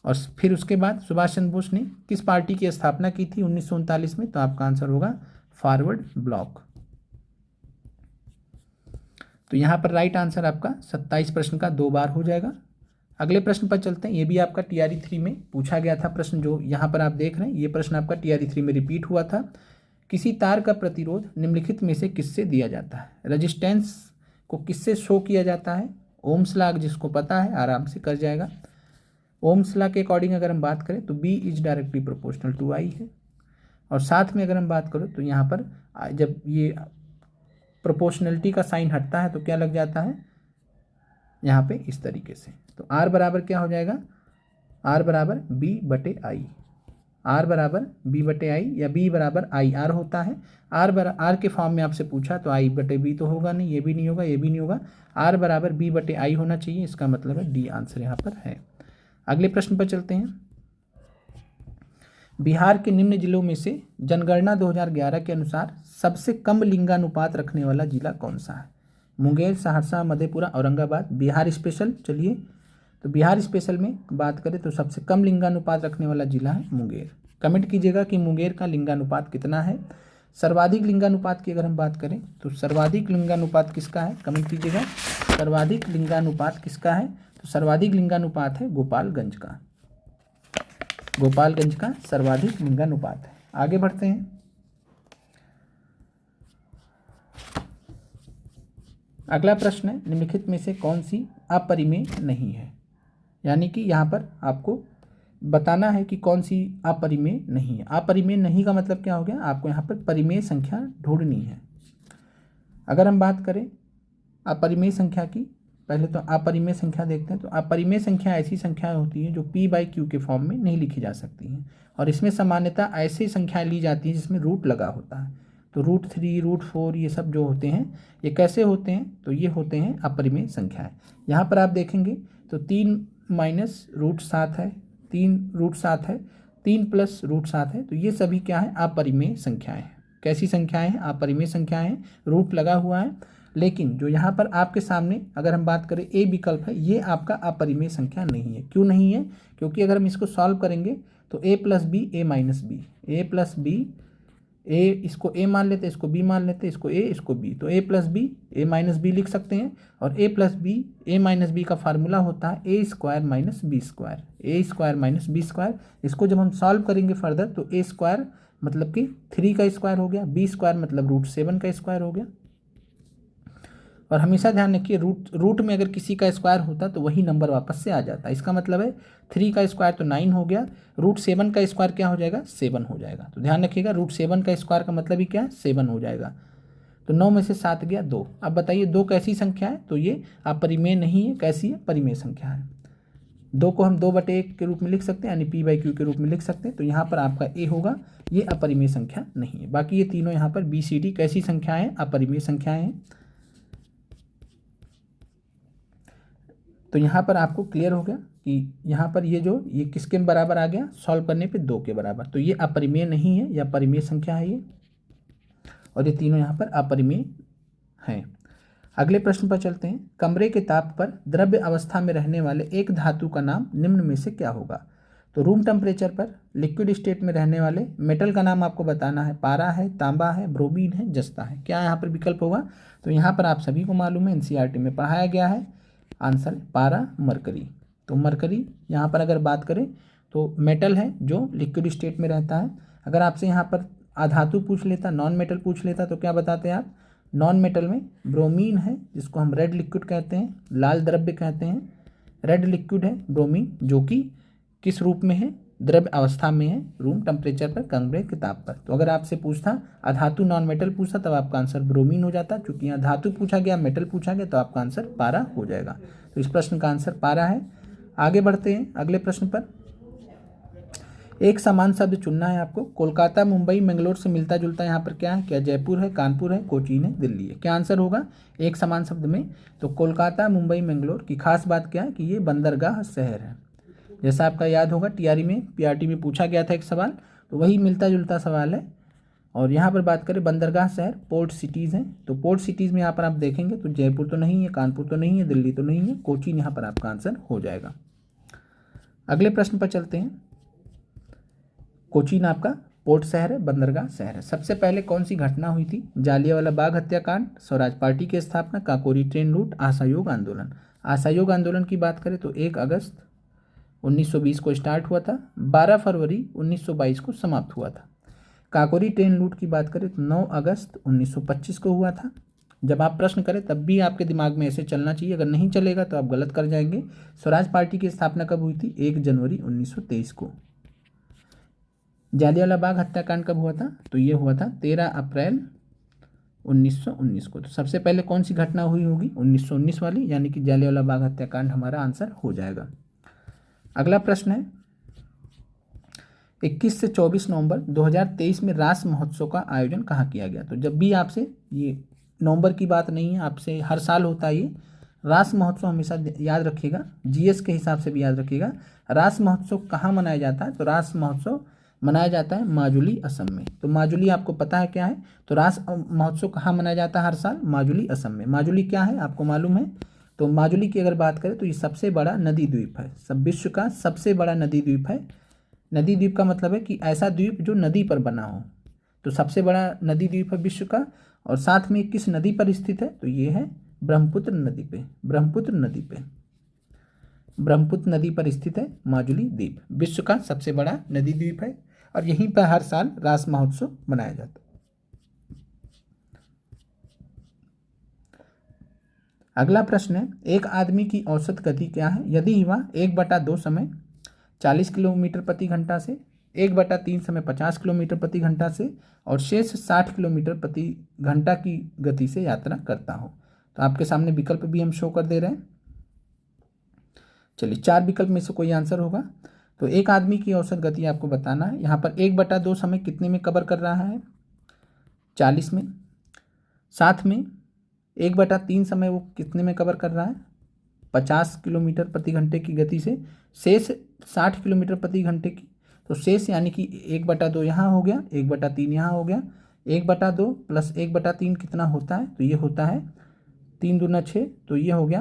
और फिर उसके बाद सुभाष चंद्र बोस ने किस पार्टी की स्थापना की थी 1939 में? तो आपका आंसर होगा फॉरवर्ड ब्लॉक। तो यहाँ पर राइट आंसर आपका 27 प्रश्न का 2 बार हो जाएगा। अगले प्रश्न पर चलते हैं। ये भी आपका TRE 3 में पूछा गया था प्रश्न, जो यहाँ पर आप देख रहे हैं। ये प्रश्न आपका TRE 3 में रिपीट हुआ था। किसी तार का प्रतिरोध निम्नलिखित में से किससे दिया जाता है? रेजिस्टेंस को किससे शो किया जाता है? ओम्स लॉ जिसको पता है आराम से कर जाएगा। ओम्स लॉ के अकॉर्डिंग अगर हम बात करें तो B is directly proportional to I है। और साथ में अगर हम बात करें तो यहाँ पर जब ये प्रोपोर्शनलिटी का साइन हटता है तो क्या लग जाता है यहाँ पे इस तरीके से। तो R बराबर क्या हो जाएगा? R बराबर B/I, R बराबर B/I या B बराबर IR होता है। R के फॉर्म में आपसे पूछा तो I/B तो होगा नहीं, ये भी नहीं होगा, ये भी नहीं होगा। R बराबर B/I होना चाहिए। इसका मतलब है D आंसर यहाँ पर है। अगले प्रश्न पर चलते हैं। बिहार के निम्न जिलों में से जनगणना 2011 के अनुसार सबसे कम लिंगानुपात रखने वाला जिला कौन सा है? मुंगेर, सहरसा, मधेपुरा, औरंगाबाद। बिहार स्पेशल, चलिए तो बिहार स्पेशल में बात करें तो सबसे कम लिंगानुपात रखने वाला जिला है मुंगेर। कमेंट कीजिएगा कि मुंगेर का लिंगानुपात कितना है। सर्वाधिक लिंगानुपात की अगर हम बात करें तो सर्वाधिक लिंगानुपात किसका है? कमेंट कीजिएगा सर्वाधिक लिंगानुपात किसका है? तो सर्वाधिक लिंगानुपात है गोपालगंज का। गोपालगंज का सर्वाधिक लिंगानुपात है। आगे बढ़ते हैं। अगला प्रश्न है, निम्नलिखित में से कौन सी अपरिमेय नहीं है? यानी कि यहाँ पर आपको बताना है कि कौन सी अपरिमेय नहीं है। अपरिमेय नहीं का मतलब क्या हो गया? आपको यहाँ पर परिमेय संख्या ढूंढनी है। अगर हम बात करें अपरिमेय संख्या की, पहले तो अपरिमेय संख्या देखते हैं। तो अपरिमेय संख्या ऐसी संख्याएं होती हैं जो P/Q के फॉर्म में नहीं लिखी जा सकती हैं, और इसमें सामान्यतः ऐसी संख्याएं ली जाती हैं जिसमें रूट लगा होता है। तो √3, √4 ये सब जो होते हैं ये कैसे होते हैं? तो ये होते हैं अपरिमेय संख्याएं। यहाँ पर आप देखेंगे तो 3 माइनस √7 है, 3 √7 है, 3 प्लस √7 है। तो ये सभी क्या है? अपरिमेय संख्याएं हैं। कैसी संख्याएं हैं? अपरिमेय संख्याएं हैं, रूट लगा हुआ है। लेकिन जो यहाँ पर आपके सामने अगर हम बात करें A विकल्प है, ये आपका अपरिमेय संख्या नहीं है। क्यों नहीं है? क्योंकि अगर हम इसको सॉल्व करेंगे तो A + B, A - B, A + B, A इसको A मान लेते, इसको B मान लेते, इसको A, इसको B, तो A + B, A - B लिख सकते हैं। और A + B, A - B का फार्मूला होता है A² - B², A² - B²। इसको जब हम सॉल्व करेंगे फर्दर तो A² मतलब कि 3 का स्क्वायर हो गया, B² मतलब √7 का स्क्वायर हो गया। और हमेशा ध्यान रखिए रूट में अगर किसी का स्क्वायर होता तो वही नंबर वापस से आ जाता है। इसका मतलब है 3 का स्क्वायर तो 9 हो गया, √7 का स्क्वायर क्या हो जाएगा? 7 हो जाएगा। तो ध्यान रखिएगा √7 का स्क्वायर का मतलब ही क्या है? 7 हो जाएगा। तो 9 में से 7 गया 2। अब बताइए 2 कैसी संख्या है? तो ये अपरिमेय नहीं है। कैसी है? परिमेय संख्या है। 2 को हम 2/1 के रूप में लिख सकते हैं, यानी P/Q के रूप में लिख सकते हैं। तो यहाँ पर आपका A होगा, ये अपरिमेय संख्या नहीं है। बाकी ये तीनों यहाँ पर BCD कैसी संख्याएं हैं? अपरिमेय संख्याएं हैं। तो यहाँ पर आपको क्लियर हो गया कि यहाँ पर ये किसके बराबर आ गया? सॉल्व करने पे 2 के बराबर। तो ये अपरिमेय नहीं है, या परिमेय संख्या है ये, और ये तीनों यहाँ पर अपरिमेय हैं। अगले प्रश्न पर चलते हैं। कमरे के ताप पर द्रव्य अवस्था में रहने वाले एक धातु का नाम निम्न में से क्या होगा? तो रूम टेम्परेचर पर लिक्विड स्टेट में रहने वाले मेटल का नाम आपको बताना है। पारा है, तांबा है, ब्रोमीन है, जस्ता है। क्या यहाँ पर विकल्प होगा? तो यहाँ पर आप सभी को मालूम है, एनसीईआरटी में पढ़ाया गया है। आंसर पारा, मरकरी। तो मरकरी यहाँ पर अगर बात करें तो मेटल है जो लिक्विड स्टेट में रहता है। अगर आपसे यहाँ पर अधातु पूछ लेता, नॉन मेटल पूछ लेता, तो क्या बताते हैं आप? नॉन मेटल में ब्रोमीन है, जिसको हम रेड लिक्विड कहते हैं, लाल द्रव्य कहते हैं। रेड लिक्विड है ब्रोमीन, जो कि किस रूप में है? द्रव्य अवस्था में है, रूम टेम्परेचर पर, कमरे के ताप पर। तो अगर आपसे पूछता अधातु नॉन मेटल पूछता, तब आपका आंसर ब्रोमीन हो जाता। चूंकि यहाँ धातु पूछा गया, मेटल पूछा गया, तो आपका आंसर पारा हो जाएगा। तो इस प्रश्न का आंसर पारा है। आगे बढ़ते हैं अगले प्रश्न पर। एक समान शब्द चुनना है आपको। कोलकाता, मुंबई, मंगलोर से मिलता जुलता यहाँ पर क्या है? क्या जयपुर है, कानपुर है, कोचीन है, दिल्ली है? क्या आंसर होगा एक समान शब्द में? तो कोलकाता, मुंबई, मंगलोर की खास बात क्या है कि ये बंदरगाह शहर है। जैसा आपका याद होगा टीआरई में, पीआरटी में पूछा गया था एक सवाल, तो वही मिलता जुलता सवाल है। और यहाँ पर बात करें बंदरगाह शहर, पोर्ट सिटीज़ हैं। तो पोर्ट सिटीज़ में यहाँ पर आप देखेंगे तो जयपुर तो नहीं है, कानपुर तो नहीं है, दिल्ली तो नहीं है, कोचीन यहाँ पर आपका आंसर हो जाएगा। अगले प्रश्न पर चलते हैं। कोचीन आपका पोर्ट शहर है, बंदरगाह शहर है। सबसे पहले कौन सी घटना हुई थी? जालियांवाला बाग हत्याकांड, स्वराज पार्टी की स्थापना, काकोरी ट्रेन लूट, असहयोग आंदोलन। असहयोग आंदोलन की बात करें तो 1 अगस्त 1920 को स्टार्ट हुआ था, 12 फरवरी 1922 को समाप्त हुआ था। काकोरी ट्रेन लूट की बात करें तो 9 अगस्त 1925 को हुआ था। जब आप प्रश्न करें तब भी आपके दिमाग में ऐसे चलना चाहिए, अगर नहीं चलेगा तो आप गलत कर जाएंगे। स्वराज पार्टी की स्थापना कब हुई थी? 1 जनवरी 1923 को। जालियांवाला बाग हत्याकांड कब हुआ था? तो ये हुआ था 13 अप्रैल 1919 को। तो सबसे पहले कौन सी घटना हुई होगी? 1919 वाली, यानी कि जालियांवाला बाग हत्याकांड हमारा आंसर हो जाएगा। अगला प्रश्न है 21 से 24 नवंबर 2023 में रास महोत्सव का आयोजन कहाँ किया गया? तो जब भी आपसे, ये नवंबर की बात नहीं है, आपसे हर साल होता है ये रास महोत्सव, हमेशा याद रखिएगा, जीएस के हिसाब से भी याद रखिएगा। रास महोत्सव कहाँ मनाया जाता है? तो रास महोत्सव मनाया जाता है माजुली, असम में। तो माजुली आपको पता है क्या है? तो रास महोत्सव कहाँ मनाया जाता है हर साल? माजुली, असम में। माजुली क्या है आपको मालूम है? तो माजुली की अगर बात करें तो ये सबसे बड़ा नदी द्वीप है, सब विश्व का सबसे बड़ा नदी द्वीप है। नदी द्वीप का मतलब है कि ऐसा द्वीप जो नदी पर बना हो। तो सबसे बड़ा नदी द्वीप है विश्व का। और साथ में किस नदी पर स्थित है? तो ये है ब्रह्मपुत्र नदी पे। ब्रह्मपुत्र नदी पे, ब्रह्मपुत्र नदी पर स्थित है माजुली द्वीप। विश्व का सबसे बड़ा नदी द्वीप है और यहीं पर हर साल रास महोत्सव मनाया जाता है। अगला प्रश्न है, एक आदमी की औसत गति क्या है यदि वह 1/2 समय 40 किलोमीटर प्रति घंटा से, 1/3 समय 50 किलोमीटर प्रति घंटा से और शेष 60 किलोमीटर प्रति घंटा की गति से यात्रा करता हो? तो आपके सामने विकल्प भी हम शो कर दे रहे हैं। चलिए 4 विकल्प में से कोई आंसर होगा। तो एक आदमी की औसत गति आपको बताना है। यहाँ पर 1/2 समय कितने में कवर कर रहा है? 40 में। साथ में 1/3 समय वो कितने में कवर कर रहा है? 50 किलोमीटर प्रति घंटे की गति से। शेष 60 किलोमीटर प्रति घंटे की। तो शेष यानी कि 1/2 यहाँ हो गया, 1/3 यहाँ हो गया। 1/2 प्लस 1/3 कितना होता है? तो ये होता है 3 दूना 6। तो ये हो गया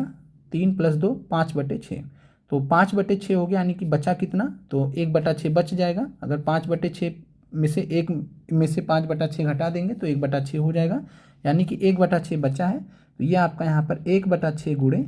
3 + 2 5/6। तो 5/6 हो गया, यानी कि बचा कितना? तो 1/6 बच जाएगा। अगर 5/6 में से 1 में से 5/6 घटा देंगे तो 1/6 हो जाएगा, यानी कि 1/6 बचा है। तो ये आपका यहाँ पर 1/6 गुणे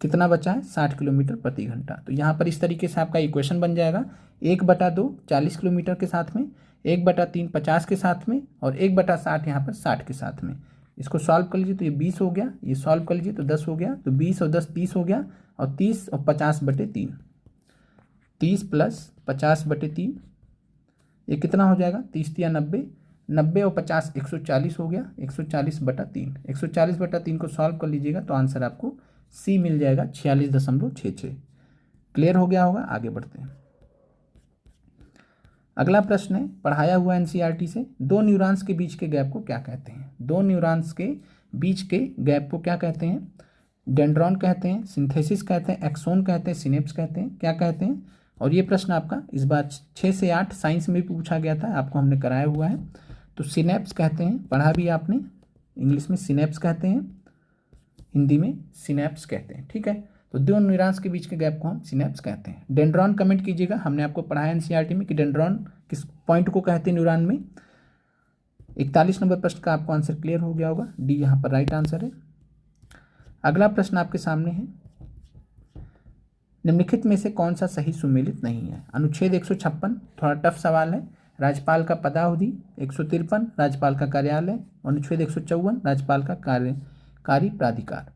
कितना बचा है? 60 किलोमीटर प्रति घंटा। तो यहाँ पर इस तरीके से आपका इक्वेशन बन जाएगा। 1/2 40 किलोमीटर के साथ में, 1/3 50 के साथ में और 1/60 यहाँ पर 60 के साथ में। इसको सॉल्व कर लीजिए तो ये 20 हो गया, ये सॉल्व कर लीजिए तो 10 हो गया। तो 20 और 10 30 हो गया और 30 और 50/3, 30 + 50/3 ये कितना हो जाएगा? 30 या 90, 90 और 50 140 हो गया, 140/3। 140/3 को सॉल्व कर लीजिएगा तो आंसर आपको सी मिल जाएगा 46.66। क्लियर हो गया होगा। आगे बढ़ते हैं। अगला प्रश्न है पढ़ाया हुआ एनसीईआरटी से, दो न्यूरॉन्स के बीच के गैप को क्या कहते हैं? दो न्यूरॉन्स के बीच के गैप को क्या कहते हैं? डेंड्रॉन कहते हैं, सिंथेसिस कहते हैं, एक्सोन कहते हैं, सिनेप्स कहते हैं, क्या कहते हैं? और ये प्रश्न आपका इस बार 6 से 8 साइंस में भी पूछा गया था, आपको हमने कराया हुआ है। तो सिनेप्स कहते हैं, पढ़ा भी आपने, इंग्लिश में सिनेप्स कहते हैं। हिंदी में सिनेप्स कहते हैं। ठीक है, तो दो न्यूरॉन्स के बीच के गैप को हम सिनेप्स कहते हैं। डेंड्रॉन कमेंट कीजिएगा, हमने आपको पढ़ाया एनसीईआरटी में कि डेंड्रॉन किस पॉइंट को कहते हैं न्यूरॉन में। 41 नंबर प्रश्न का आपको आंसर क्लियर हो गया होगा, डी यहाँ पर राइट आंसर है। अगला प्रश्न आपके सामने है, निम्नलिखित में से कौन सा सही सुमेलित नहीं है। अनुच्छेद 156 थोड़ा टफ सवाल है। राज्यपाल का पदावधि 153 राज्यपाल का कार्यालय। अनुच्छेद 154 राज्यपाल का कार्यकारी प्राधिकार।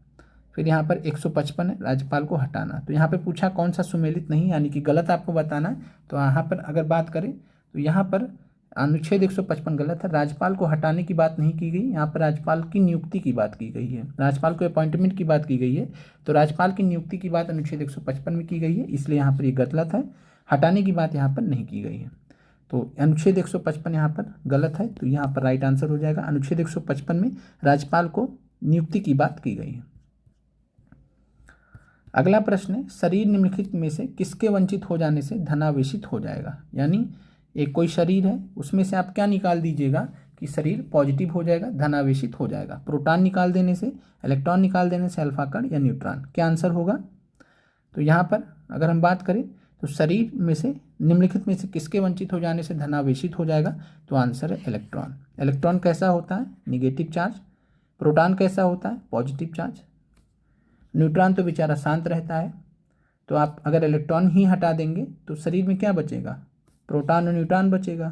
फिर यहाँ पर 155 है राज्यपाल को हटाना। तो यहाँ पे पूछा कौन सा सुमेलित नहीं, यानी कि गलत आपको बताना है। तो यहाँ पर अगर बात करें तो यहाँ पर अनुच्छेद 155 गलत है, राज्यपाल को हटाने की बात नहीं की गई, यहाँ पर राज्यपाल की नियुक्ति की बात की गई है, राज्यपाल को अपॉइंटमेंट की बात की गई है। तो राज्यपाल की नियुक्ति की बात अनुच्छेद 155 में की गई है, इसलिए यहाँ पर ये गलत है। हटाने की बात यहाँ पर नहीं की गई है, तो अनुच्छेद 155 यहाँ पर गलत है। तो यहाँ पर राइट आंसर हो जाएगा, अनुच्छेद 155 में राज्यपाल को नियुक्ति की बात की गई है। अगला प्रश्न है, शरीर निम्नलिखित में से किसके वंचित हो जाने से धनावेशित हो जाएगा। यानी एक कोई शरीर है, उसमें से आप क्या निकाल दीजिएगा कि शरीर पॉजिटिव हो जाएगा, धनावेशित हो जाएगा। प्रोटॉन निकाल देने से, इलेक्ट्रॉन निकाल देने से, अल्फा कण या न्यूट्रॉन, क्या आंसर होगा। तो यहाँ पर अगर हम बात करें तो शरीर में से निम्नलिखित में से किसके वंचित हो जाने से धनावेशित हो जाएगा, तो आंसर है इलेक्ट्रॉन। इलेक्ट्रॉन कैसा होता है, निगेटिव चार्ज। प्रोटॉन कैसा होता है, पॉजिटिव चार्ज। न्यूट्रॉन तो बेचारा शांत रहता है। तो आप अगर इलेक्ट्रॉन ही हटा देंगे तो शरीर में क्या बचेगा, प्रोटॉन और न्यूट्रॉन बचेगा।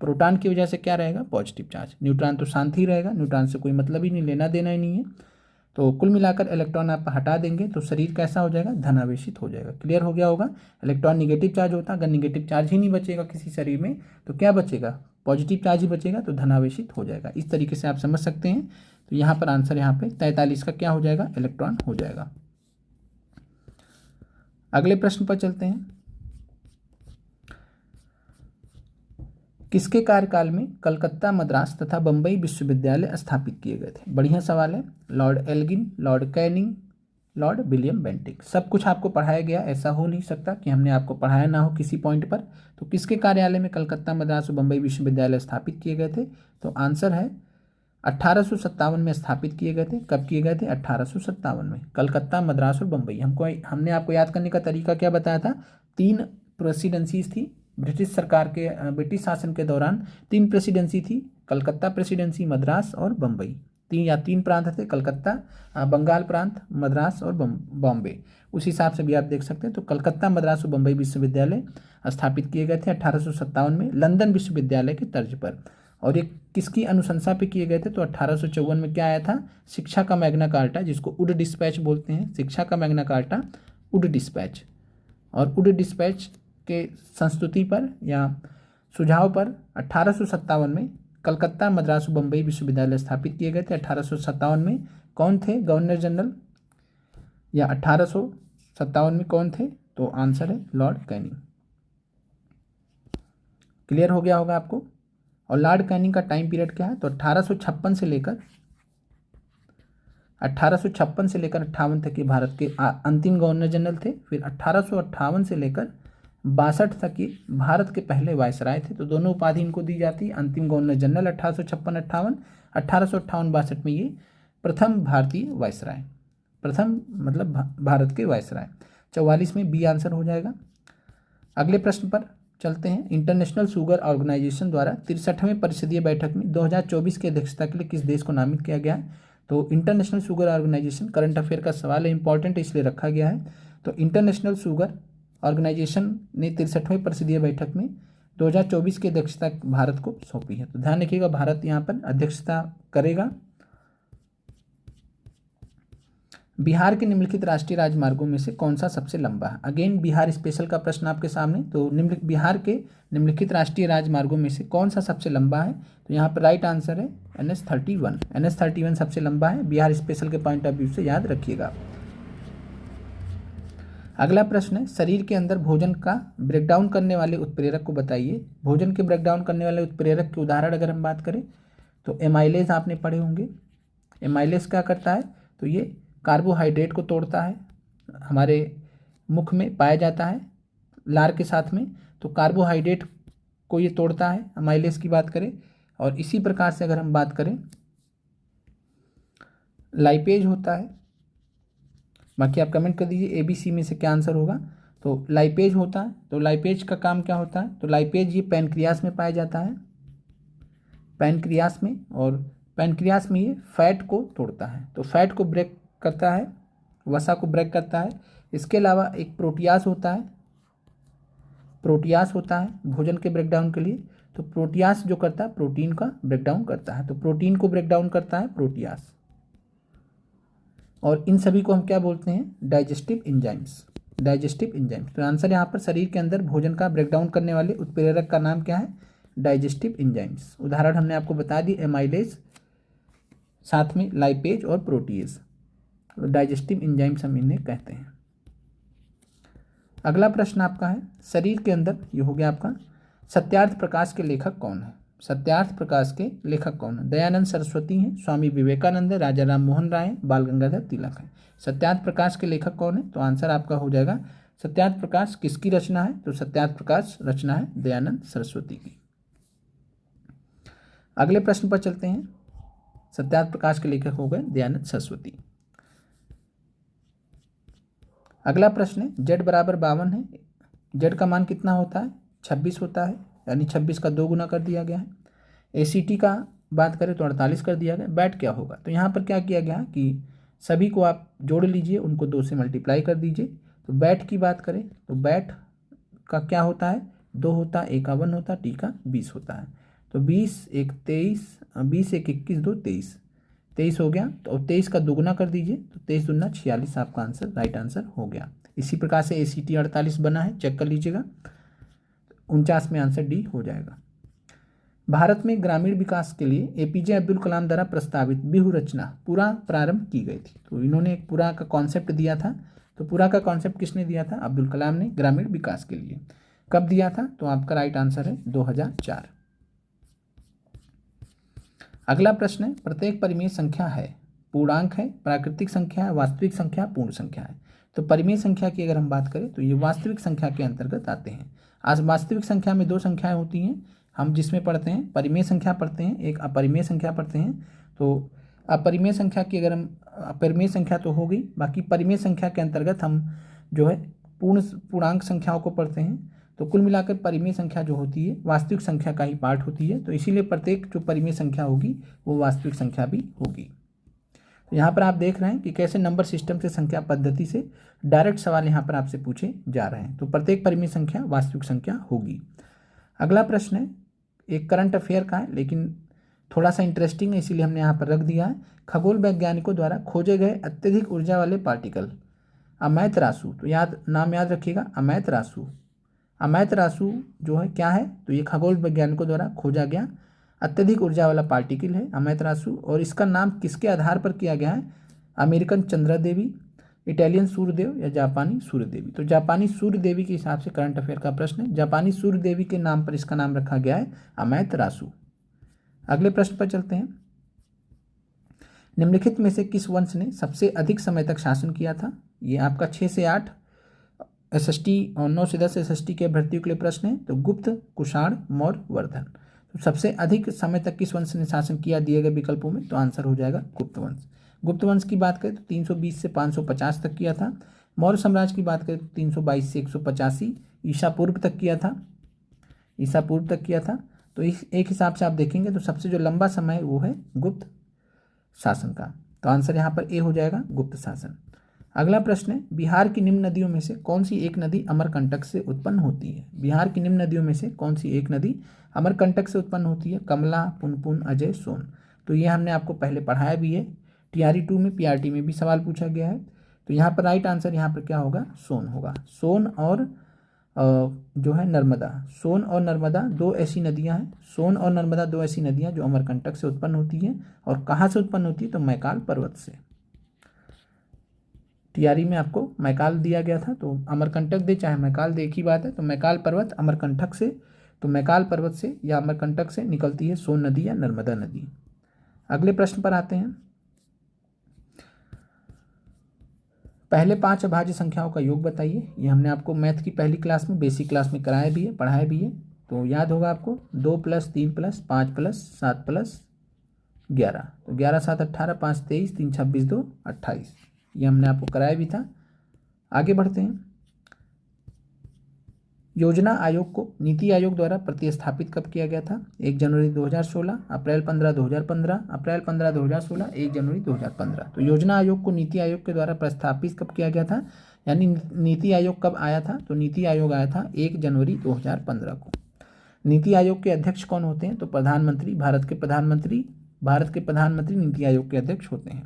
प्रोटॉन की वजह से क्या रहेगा, पॉजिटिव चार्ज। न्यूट्रॉन तो शांत ही रहेगा, न्यूट्रॉन से कोई मतलब ही नहीं, लेना देना ही नहीं है। तो कुल मिलाकर इलेक्ट्रॉन आप हटा देंगे तो शरीर कैसा हो जाएगा, धनावेशित हो जाएगा। क्लियर हो गया होगा। इलेक्ट्रॉन निगेटिव चार्ज होता है, अगर निगेटिव चार्ज ही नहीं बचेगा किसी शरीर में तो क्या बचेगा, पॉजिटिव चार्ज ही बचेगा, तो धनावेशित हो जाएगा। इस तरीके से आप समझ सकते हैं। तो यहाँ पर आंसर यहाँ पे 43 का क्या हो जाएगा, इलेक्ट्रॉन हो जाएगा। अगले प्रश्न पर चलते हैं, किसके कार्यकाल में कलकत्ता, मद्रास तथा बम्बई विश्वविद्यालय स्थापित किए गए थे। बढ़िया सवाल है। Lord Elgin, Lord Canning, Lord William Bentinck. सब कुछ आपको पढ़ाया गया, ऐसा हो नहीं सकता कि हमने आपको पढ़ाया ना हो किसी पॉइंट पर। तो किसके कार्यालय में कलकत्ता, मद्रास और बम्बई विश्वविद्यालय स्थापित किए गए थे, तो आंसर है 1857 में स्थापित किए गए थे। कब किए गए थे, 1857 में। कलकत्ता, मद्रास और बम्बई। हमने आपको याद करने का तरीका क्या बताया था, 3 प्रेसिडेंसीज थी ब्रिटिश सरकार के, ब्रिटिश शासन के दौरान 3 प्रेसिडेंसी थी, कलकत्ता प्रेसिडेंसी, मद्रास और बम्बई। 3 प्रांत थे, कलकत्ता, बंगाल प्रांत, मद्रास और बॉम्बे। उस हिसाब से भी आप देख सकते हैं। तो कलकत्ता, मद्रास और बम्बई विश्वविद्यालय स्थापित किए गए थे 1857 में लंदन विश्वविद्यालय के तर्ज पर। और ये किसकी अनुशंसा पे किए गए थे, तो 1854 में क्या आया था, शिक्षा का मैग्ना कार्टा, जिसको उड डिस्पैच बोलते हैं। शिक्षा का मैग्ना कार्टा, उड डिस्पैच। और उड डिस्पैच के संस्तुति पर या सुझाव पर 1857 में कलकत्ता, मद्रास और बम्बई विश्वविद्यालय स्थापित किए गए थे। 1857 में कौन थे गवर्नर जनरल, या 1857 में कौन थे, तो आंसर है लॉर्ड कैनिंग। क्लियर हो गया होगा आपको। और लॉर्ड कैनिंग का टाइम पीरियड क्या है, तो 1856 से लेकर 58 तक ये भारत के अंतिम गवर्नर जनरल थे। फिर 1858 से लेकर 62 तक ये भारत के पहले वायसराय थे। तो दोनों उपाधि इनको दी जाती है, अंतिम गवर्नर जनरल 1856-58, 1858-62 में ये प्रथम भारतीय वायसराय, प्रथम मतलब भारत के वायसराय। 44 में बी आंसर हो जाएगा। अगले प्रश्न पर चलते हैं। इंटरनेशनल शुगर ऑर्गेनाइजेशन द्वारा 63वें परिषदीय बैठक में 2024 की अध्यक्षता के लिए किस देश को नामित किया गया है, तो international sugar organisation, current affair का सवाल है, इंपॉर्टेंट इसलिए रखा गया है। तो इंटरनेशनल शुगर ऑर्गेनाइजेशन ने 63वें परिषदीय बैठक में 2024 की अध्यक्षता भारत को सौंपी है। तो ध्यान रखिएगा, भारत यहाँ पर अध्यक्षता करेगा। बिहार के निम्नलिखित राष्ट्रीय राजमार्गों में से कौन सा सबसे लंबा है। अगेन बिहार स्पेशल का प्रश्न आपके सामने। तो बिहार के निम्नलिखित राष्ट्रीय राजमार्गों में से कौन सा सबसे लंबा है, तो यहाँ पर राइट आंसर है NH-31। NH-31 सबसे लंबा है, बिहार स्पेशल के पॉइंट ऑफ व्यू से याद रखिएगा। अगला प्रश्न है, शरीर के अंदर भोजन का ब्रेकडाउन करने वाले उत्प्रेरक को बताइए। भोजन के ब्रेकडाउन करने वाले उत्प्रेरक के उदाहरण अगर हम बात करें तो एमाइलेज आपने पढ़े होंगे। एमाइलेज क्या करता है, तो ये कार्बोहाइड्रेट को तोड़ता है, हमारे मुख में पाया जाता है लार के साथ में। तो कार्बोहाइड्रेट को ये तोड़ता है, एमाइलेज की बात करें। और इसी प्रकार से अगर हम बात करें, लाइपेज होता है, बाकी आप कमेंट कर दीजिए ए बी सी में से क्या आंसर होगा। तो लाइपेज होता है, तो लाइपेज का काम क्या होता है, तो लाइपेज ये पैनक्रियास में पाया जाता है, पैनक्रियास में, और पैनक्रियास में ये फैट को तोड़ता है, तो फैट को ब्रेक करता है, वसा को ब्रेक करता है। इसके अलावा एक प्रोटियास होता है, प्रोटियास होता है भोजन के ब्रेकडाउन के लिए। तो प्रोटियास जो करता है प्रोटीन का ब्रेकडाउन करता है, तो प्रोटीन को ब्रेकडाउन करता है प्रोटियास। और इन सभी को हम क्या बोलते हैं, डाइजेस्टिव एंजाइम्स, डाइजेस्टिव एंजाइम्स। तो आंसर यहाँ पर शरीर के अंदर भोजन का ब्रेकडाउन करने वाले उत्प्रेरक का नाम क्या है, डाइजेस्टिव एंजाइम्स। उदाहरण हमने आपको बता दी, एमाइलेज, साथ में लाइपेज और प्रोटीएज, डाइजेस्टिव एंजाइम्स हम इन्हें कहते हैं। अगला प्रश्न आपका है, शरीर के अंदर, ये हो गया आपका, सत्यार्थ प्रकाश के लेखक कौन है, सत्यार्थ प्रकाश के लेखक कौन है, दयानंद सरस्वती हैं, स्वामी विवेकानंद है, राजा राम मोहन राय हैं, बाल गंगाधर तिलक है। सत्यार्थ प्रकाश के लेखक कौन है, तो आंसर आपका हो जाएगा सत्यार्थ प्रकाश किसकी रचना है, तो सत्यार्थ प्रकाश रचना है दयानंद सरस्वती की। अगले प्रश्न पर चलते हैं, सत्यार्थ प्रकाश के लेखक हो गए दयानंद सरस्वती। अगला प्रश्न है, जेड बराबर 52 है, जेड का मान कितना होता है, 26 होता है, यानी 26 का 2 गुना कर दिया गया है। ACT का बात करें तो 48 कर दिया गया। बैट क्या होगा, तो यहाँ पर क्या किया गया कि सभी को आप जोड़ लीजिए, उनको 2 से मल्टीप्लाई कर दीजिए। तो बैट की बात करें तो बैट का क्या होता है, 2 होता है, ए का 1 होता है, टी का 20 होता है। तो 20 एक 23, 20 एक 21, 2 23, 23 हो गया। तो 23 का दोगुना कर दीजिए, तो 23 दूना 46 आपका आंसर, राइट आंसर हो गया। इसी प्रकार से ACT 48 बना है, चेक कर लीजिएगा। 49 में आंसर डी हो जाएगा। भारत में ग्रामीण विकास के लिए APJ अब्दुल कलाम द्वारा प्रस्तावित व्यूह रचना पूरा प्रारंभ की गई थी। तो इन्होंने एक पूरा का कॉन्सेप्ट दिया था, तो पूरा का कॉन्सेप्ट किसने दिया था, अब्दुल कलाम ने, ग्रामीण विकास के लिए। कब दिया था, तो आपका राइट आंसर है 2004। अगला प्रश्न है, प्रत्येक परिमेय संख्या है, पूर्णांक है, प्राकृतिक संख्या है, वास्तविक संख्या, पूर्ण संख्या है। तो परिमेय संख्या की अगर हम बात करें तो ये वास्तविक संख्या के अंतर्गत आते हैं। आज वास्तविक संख्या में 2 संख्याएं होती हैं, हम जिसमें पढ़ते हैं परिमेय संख्या पढ़ते हैं, एक अपरिमेय संख्या पढ़ते हैं। तो अपरिमेय संख्या की अगर हम, अपरिमेय संख्या तो हो गई, बाकी परिमेय संख्या के अंतर्गत हम जो है पूर्णांक संख्याओं को पढ़ते हैं। तो कुल मिलाकर परिमेय संख्या जो होती है वास्तविक संख्या का ही पार्ट होती है, तो इसीलिए प्रत्येक जो परिमेय संख्या होगी वो वास्तविक संख्या भी होगी। तो यहाँ पर आप देख रहे हैं कि कैसे नंबर सिस्टम से, संख्या पद्धति से डायरेक्ट सवाल यहाँ पर आपसे पूछे जा रहे हैं। तो प्रत्येक परिमेय संख्या वास्तविक संख्या होगी। अगला प्रश्न है, एक करंट अफेयर का है, लेकिन थोड़ा सा इंटरेस्टिंग है, इसीलिए हमने यहाँ पर रख दिया है। खगोल वैज्ञानिकों द्वारा खोजे गए अत्यधिक ऊर्जा वाले पार्टिकल अमैतरासु, तो नाम याद रखिएगा, अमैतरासु। अमैतरासु जो है क्या है, तो ये खगोल वैज्ञानिकों द्वारा खोजा गया अत्यधिक ऊर्जा वाला पार्टिकल है अमैतरासु। और इसका नाम किसके आधार पर किया गया है, अमेरिकन चंद्रा देवी, इटालियन सूर्यदेव या जापानी सूर्यदेवी। तो जापानी सूर्यदेवी के हिसाब से करंट अफेयर का प्रश्न है, जापानी सूर्यदेवी के नाम पर इसका नाम रखा गया है अमैतरासु। अगले प्रश्न पर चलते हैं, निम्नलिखित में से किस वंश ने सबसे अधिक समय तक शासन किया था। ये आपका 6 से 8 SST और 9 से 10 SST के अभ्यर्थियों के लिए प्रश्न है। तो गुप्त, कुषाण, मौर्य, वर्धन। तो सबसे अधिक समय तक किस वंश ने शासन किया दिए गए विकल्पों में, तो आंसर हो जाएगा गुप्त वंश। गुप्त वंश की बात करें तो 320 से 550 तक किया था। मौर्य साम्राज्य की बात करें तो 322 से 185 ईसा पूर्व तक किया था, ईसा पूर्व तक किया था। तो इस एक हिसाब से आप देखेंगे तो सबसे जो लंबा समय वो है गुप्त शासन का। तो आंसर यहाँ पर ए हो जाएगा, गुप्त शासन। अगला प्रश्न है, बिहार की निम्न नदियों में से कौन सी एक नदी अमरकंटक से उत्पन्न होती है। बिहार की निम्न नदियों में से कौन सी एक नदी अमरकंटक से उत्पन्न होती है, कमला, पुनपुन, अजय, सोन। तो ये हमने आपको पहले पढ़ाया भी है, TRE 2 में, PRT में भी सवाल पूछा गया है। तो यहाँ पर राइट आंसर यहाँ पर क्या होगा, सोन होगा। सोन और जो है नर्मदा, सोन और नर्मदा 2 ऐसी नदियाँ हैं, सोन और नर्मदा 2 ऐसी नदियाँ जो अमरकंटक से उत्पन्न होती हैं। और कहाँ से उत्पन्न होती है, तो मैकाल पर्वत से। TRE में आपको मैकाल दिया गया था, तो अमरकंटक दे चाहे मैकाल दे एक ही बात है। तो मैकाल पर्वत अमरकंटक से, तो मैकाल पर्वत से या अमरकंटक से निकलती है सोन नदी या नर्मदा नदी। अगले प्रश्न पर आते हैं, पहले 5 अभाज्य संख्याओं का योग बताइए। ये हमने आपको मैथ की पहली क्लास में, बेसिक क्लास में कराया भी है, पढ़ाया भी है। तो याद होगा आपको, 2 + 3 + 5 + 7 + 11। तो 11 7 18, 5 23, 3 26, 2 28। ये हमने आपको कराया भी था। आगे बढ़ते हैं। योजना आयोग को नीति आयोग द्वारा प्रतिस्थापित कब किया गया था? 1 जनवरी 2016, अप्रैल 15 2015, अप्रैल 15 2016, 1 जनवरी 2015। तो योजना आयोग को नीति आयोग के द्वारा प्रस्थापित कब किया गया था, यानी नीति आयोग कब आया था? तो नीति आयोग आया था 1 जनवरी 2015 को। नीति आयोग के अध्यक्ष कौन होते हैं? तो प्रधानमंत्री, भारत के प्रधानमंत्री नीति आयोग के अध्यक्ष होते हैं।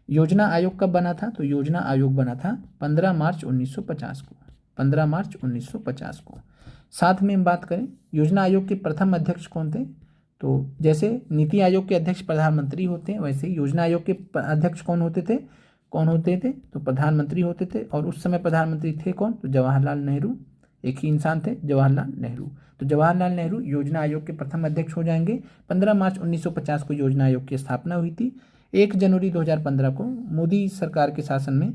योजना आयोग कब बना था? तो योजना आयोग बना था 15 मार्च 1950 को, 15 मार्च 1950 को। साथ में हम बात करें योजना आयोग के प्रथम अध्यक्ष कौन थे? तो जैसे नीति आयोग के अध्यक्ष प्रधानमंत्री होते हैं, वैसे ही योजना आयोग के अध्यक्ष कौन होते थे? तो प्रधानमंत्री होते थे। और उस समय प्रधानमंत्री थे कौन? तो जवाहरलाल नेहरू, एक ही इंसान थे, जवाहरलाल नेहरू। तो जवाहरलाल नेहरू योजना आयोग के प्रथम अध्यक्ष हो जाएंगे। 15 मार्च 1950 को योजना आयोग की स्थापना हुई थी। 1 जनवरी 2015 को मोदी सरकार के शासन में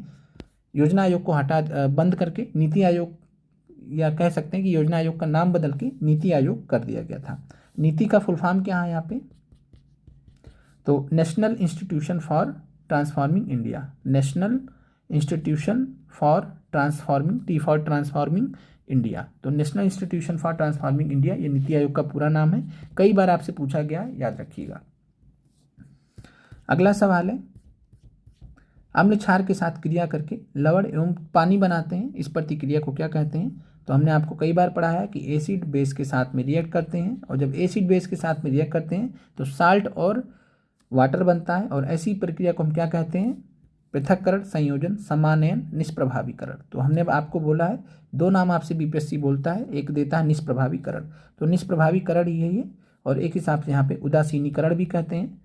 योजना आयोग को बंद करके नीति आयोग, या कह सकते हैं कि योजना आयोग का नाम बदल के नीति आयोग कर दिया गया था। नीति का फुल फॉर्म क्या है यहाँ पे? तो national institution for transforming India, national institution for transforming, T for transforming India. तो national institution for transforming India ये नीति आयोग का पूरा नाम है। कई बार आपसे पूछा गया है, याद रखिएगा। अगला सवाल है, अम्ल क्षार के साथ क्रिया करके लवण एवं पानी बनाते हैं, इस प्रतिक्रिया को क्या कहते हैं? तो हमने आपको कई बार पढ़ा है कि एसिड बेस के साथ में रिएक्ट करते हैं, और जब एसिड बेस के साथ में रिएक्ट करते हैं तो साल्ट और वाटर बनता है, और ऐसी प्रक्रिया को हम क्या कहते हैं? पृथक्करण, संयोजन, समानयन, निष्प्रभावीकरण। तो हमने आपको बोला है, दो नाम आपसे बीपीएससी बोलता है, एक देता है निष्प्रभावीकरण, तो निष्प्रभावीकरण ही है ये, और एक हिसाब से यहाँ पे उदासीनीकरण भी कहते हैं।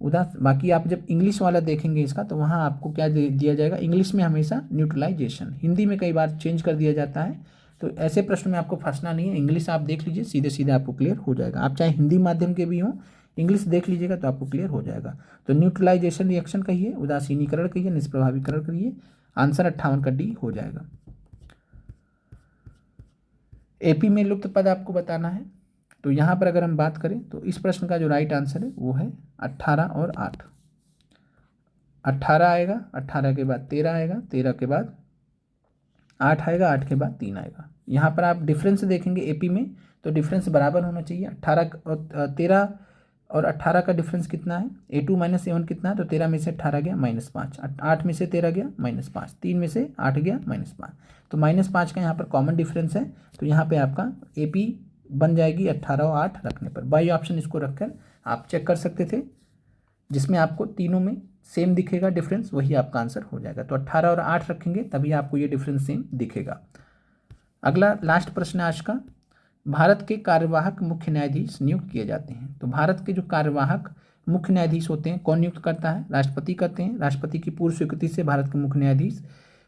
बाकी आप जब इंग्लिश वाला देखेंगे इसका, तो वहाँ आपको क्या दिया जाएगा? इंग्लिश में हमेशा न्यूट्रलाइजेशन, हिंदी में कई बार चेंज कर दिया जाता है। तो ऐसे प्रश्न में आपको फंसना नहीं है, इंग्लिश आप देख लीजिए, सीधे सीधे आपको क्लियर हो जाएगा। आप चाहे हिंदी माध्यम के भी हों, इंग्लिश देख लीजिएगा तो आपको क्लियर हो जाएगा। तो न्यूट्रलाइजेशन रिएक्शन कहिए, उदासीनीकरण कहिए, निष्प्रभावीकरण कहिए। आंसर 58 का डी हो जाएगा। एपी में लुप्त पद आपको बताना है। तो यहाँ पर अगर हम बात करें तो इस प्रश्न का जो राइट आंसर है वो है 18 और 8। 18 आएगा, 18 के बाद 13 आएगा, 13 के बाद 8 आएगा, 8 के बाद 3 आएगा। यहाँ पर आप डिफरेंस देखेंगे एपी में, तो डिफरेंस बराबर होना चाहिए। 18 और 13 और 18 का डिफरेंस कितना है? A2 - A1 कितना है? तो 13 में से 18 गया -5, 8 में से 13 गया -5, 3 में से 8 गया -5, तो -5 का यहाँ पर कॉमन डिफरेंस है। तो यहाँ पे आपका एपी बन जाएगी 18 और 8 रखने पर। बाई ऑप्शन इसको रखकर आप चेक कर सकते थे, जिसमें आपको तीनों में सेम दिखेगा डिफरेंस, वही आपका आंसर हो जाएगा। तो 18 और 8 रखेंगे तभी आपको ये डिफरेंस सेम दिखेगा। अगला लास्ट प्रश्न आज का, भारत के कार्यवाहक मुख्य न्यायाधीश नियुक्त किए जाते हैं। तो भारत के जो कार्यवाहक मुख्य न्यायाधीश होते हैं, कौन नियुक्त करता है? राष्ट्रपति करते हैं। राष्ट्रपति की पूर्व स्वीकृति से भारत के मुख्य न्यायाधीश,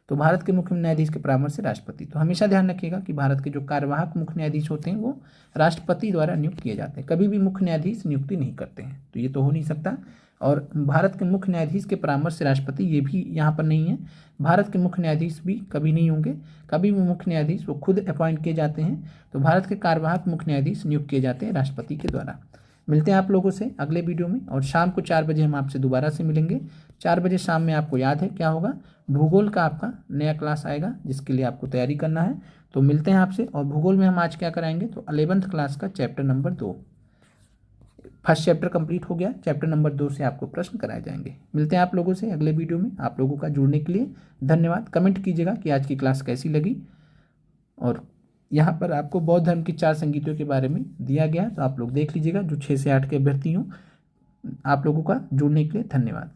तो भारत के मुख्य न्यायाधीश के परामर्श से राष्ट्रपति। तो हमेशा ध्यान रखिएगा कि भारत के जो कार्यवाहक मुख्य न्यायाधीश होते हैं वो राष्ट्रपति द्वारा नियुक्त किए जाते हैं, कभी भी मुख्य न्यायाधीश नियुक्ति नहीं करते हैं, तो ये तो हो नहीं सकता। और भारत के मुख्य न्यायाधीश के परामर्श से राष्ट्रपति, ये भी यहाँ पर नहीं है। भारत के मुख्य न्यायाधीश भी कभी नहीं होंगे, कभी भी मुख्य न्यायाधीश वो खुद अपॉइंट किए जाते हैं। तो भारत के कार्यवाहक मुख्य न्यायाधीश नियुक्त किए जाते हैं राष्ट्रपति के द्वारा। मिलते हैं आप लोगों से अगले वीडियो में, और शाम को 4 बजे हम आपसे दोबारा से मिलेंगे। 4 बजे शाम में आपको याद है क्या होगा? भूगोल का आपका नया क्लास आएगा, जिसके लिए आपको तैयारी करना है। तो मिलते हैं आपसे। और भूगोल में हम आज क्या कराएंगे? तो 11th क्लास का chapter number 2, first chapter complete हो गया, चैप्टर नंबर 2 से आपको प्रश्न कराए जाएंगे। मिलते हैं आप लोगों से अगले वीडियो में। आप लोगों का जुड़ने के लिए धन्यवाद। कमेंट कीजिएगा कि आज की क्लास कैसी लगी, और यहाँ पर आपको बौद्ध धर्म की 4 संगीतों के बारे में दिया गया है, तो आप लोग देख लीजिएगा। जो 6 से 8 के अभ्यर्थी हों, आप लोगों का जुड़ने के लिए धन्यवाद।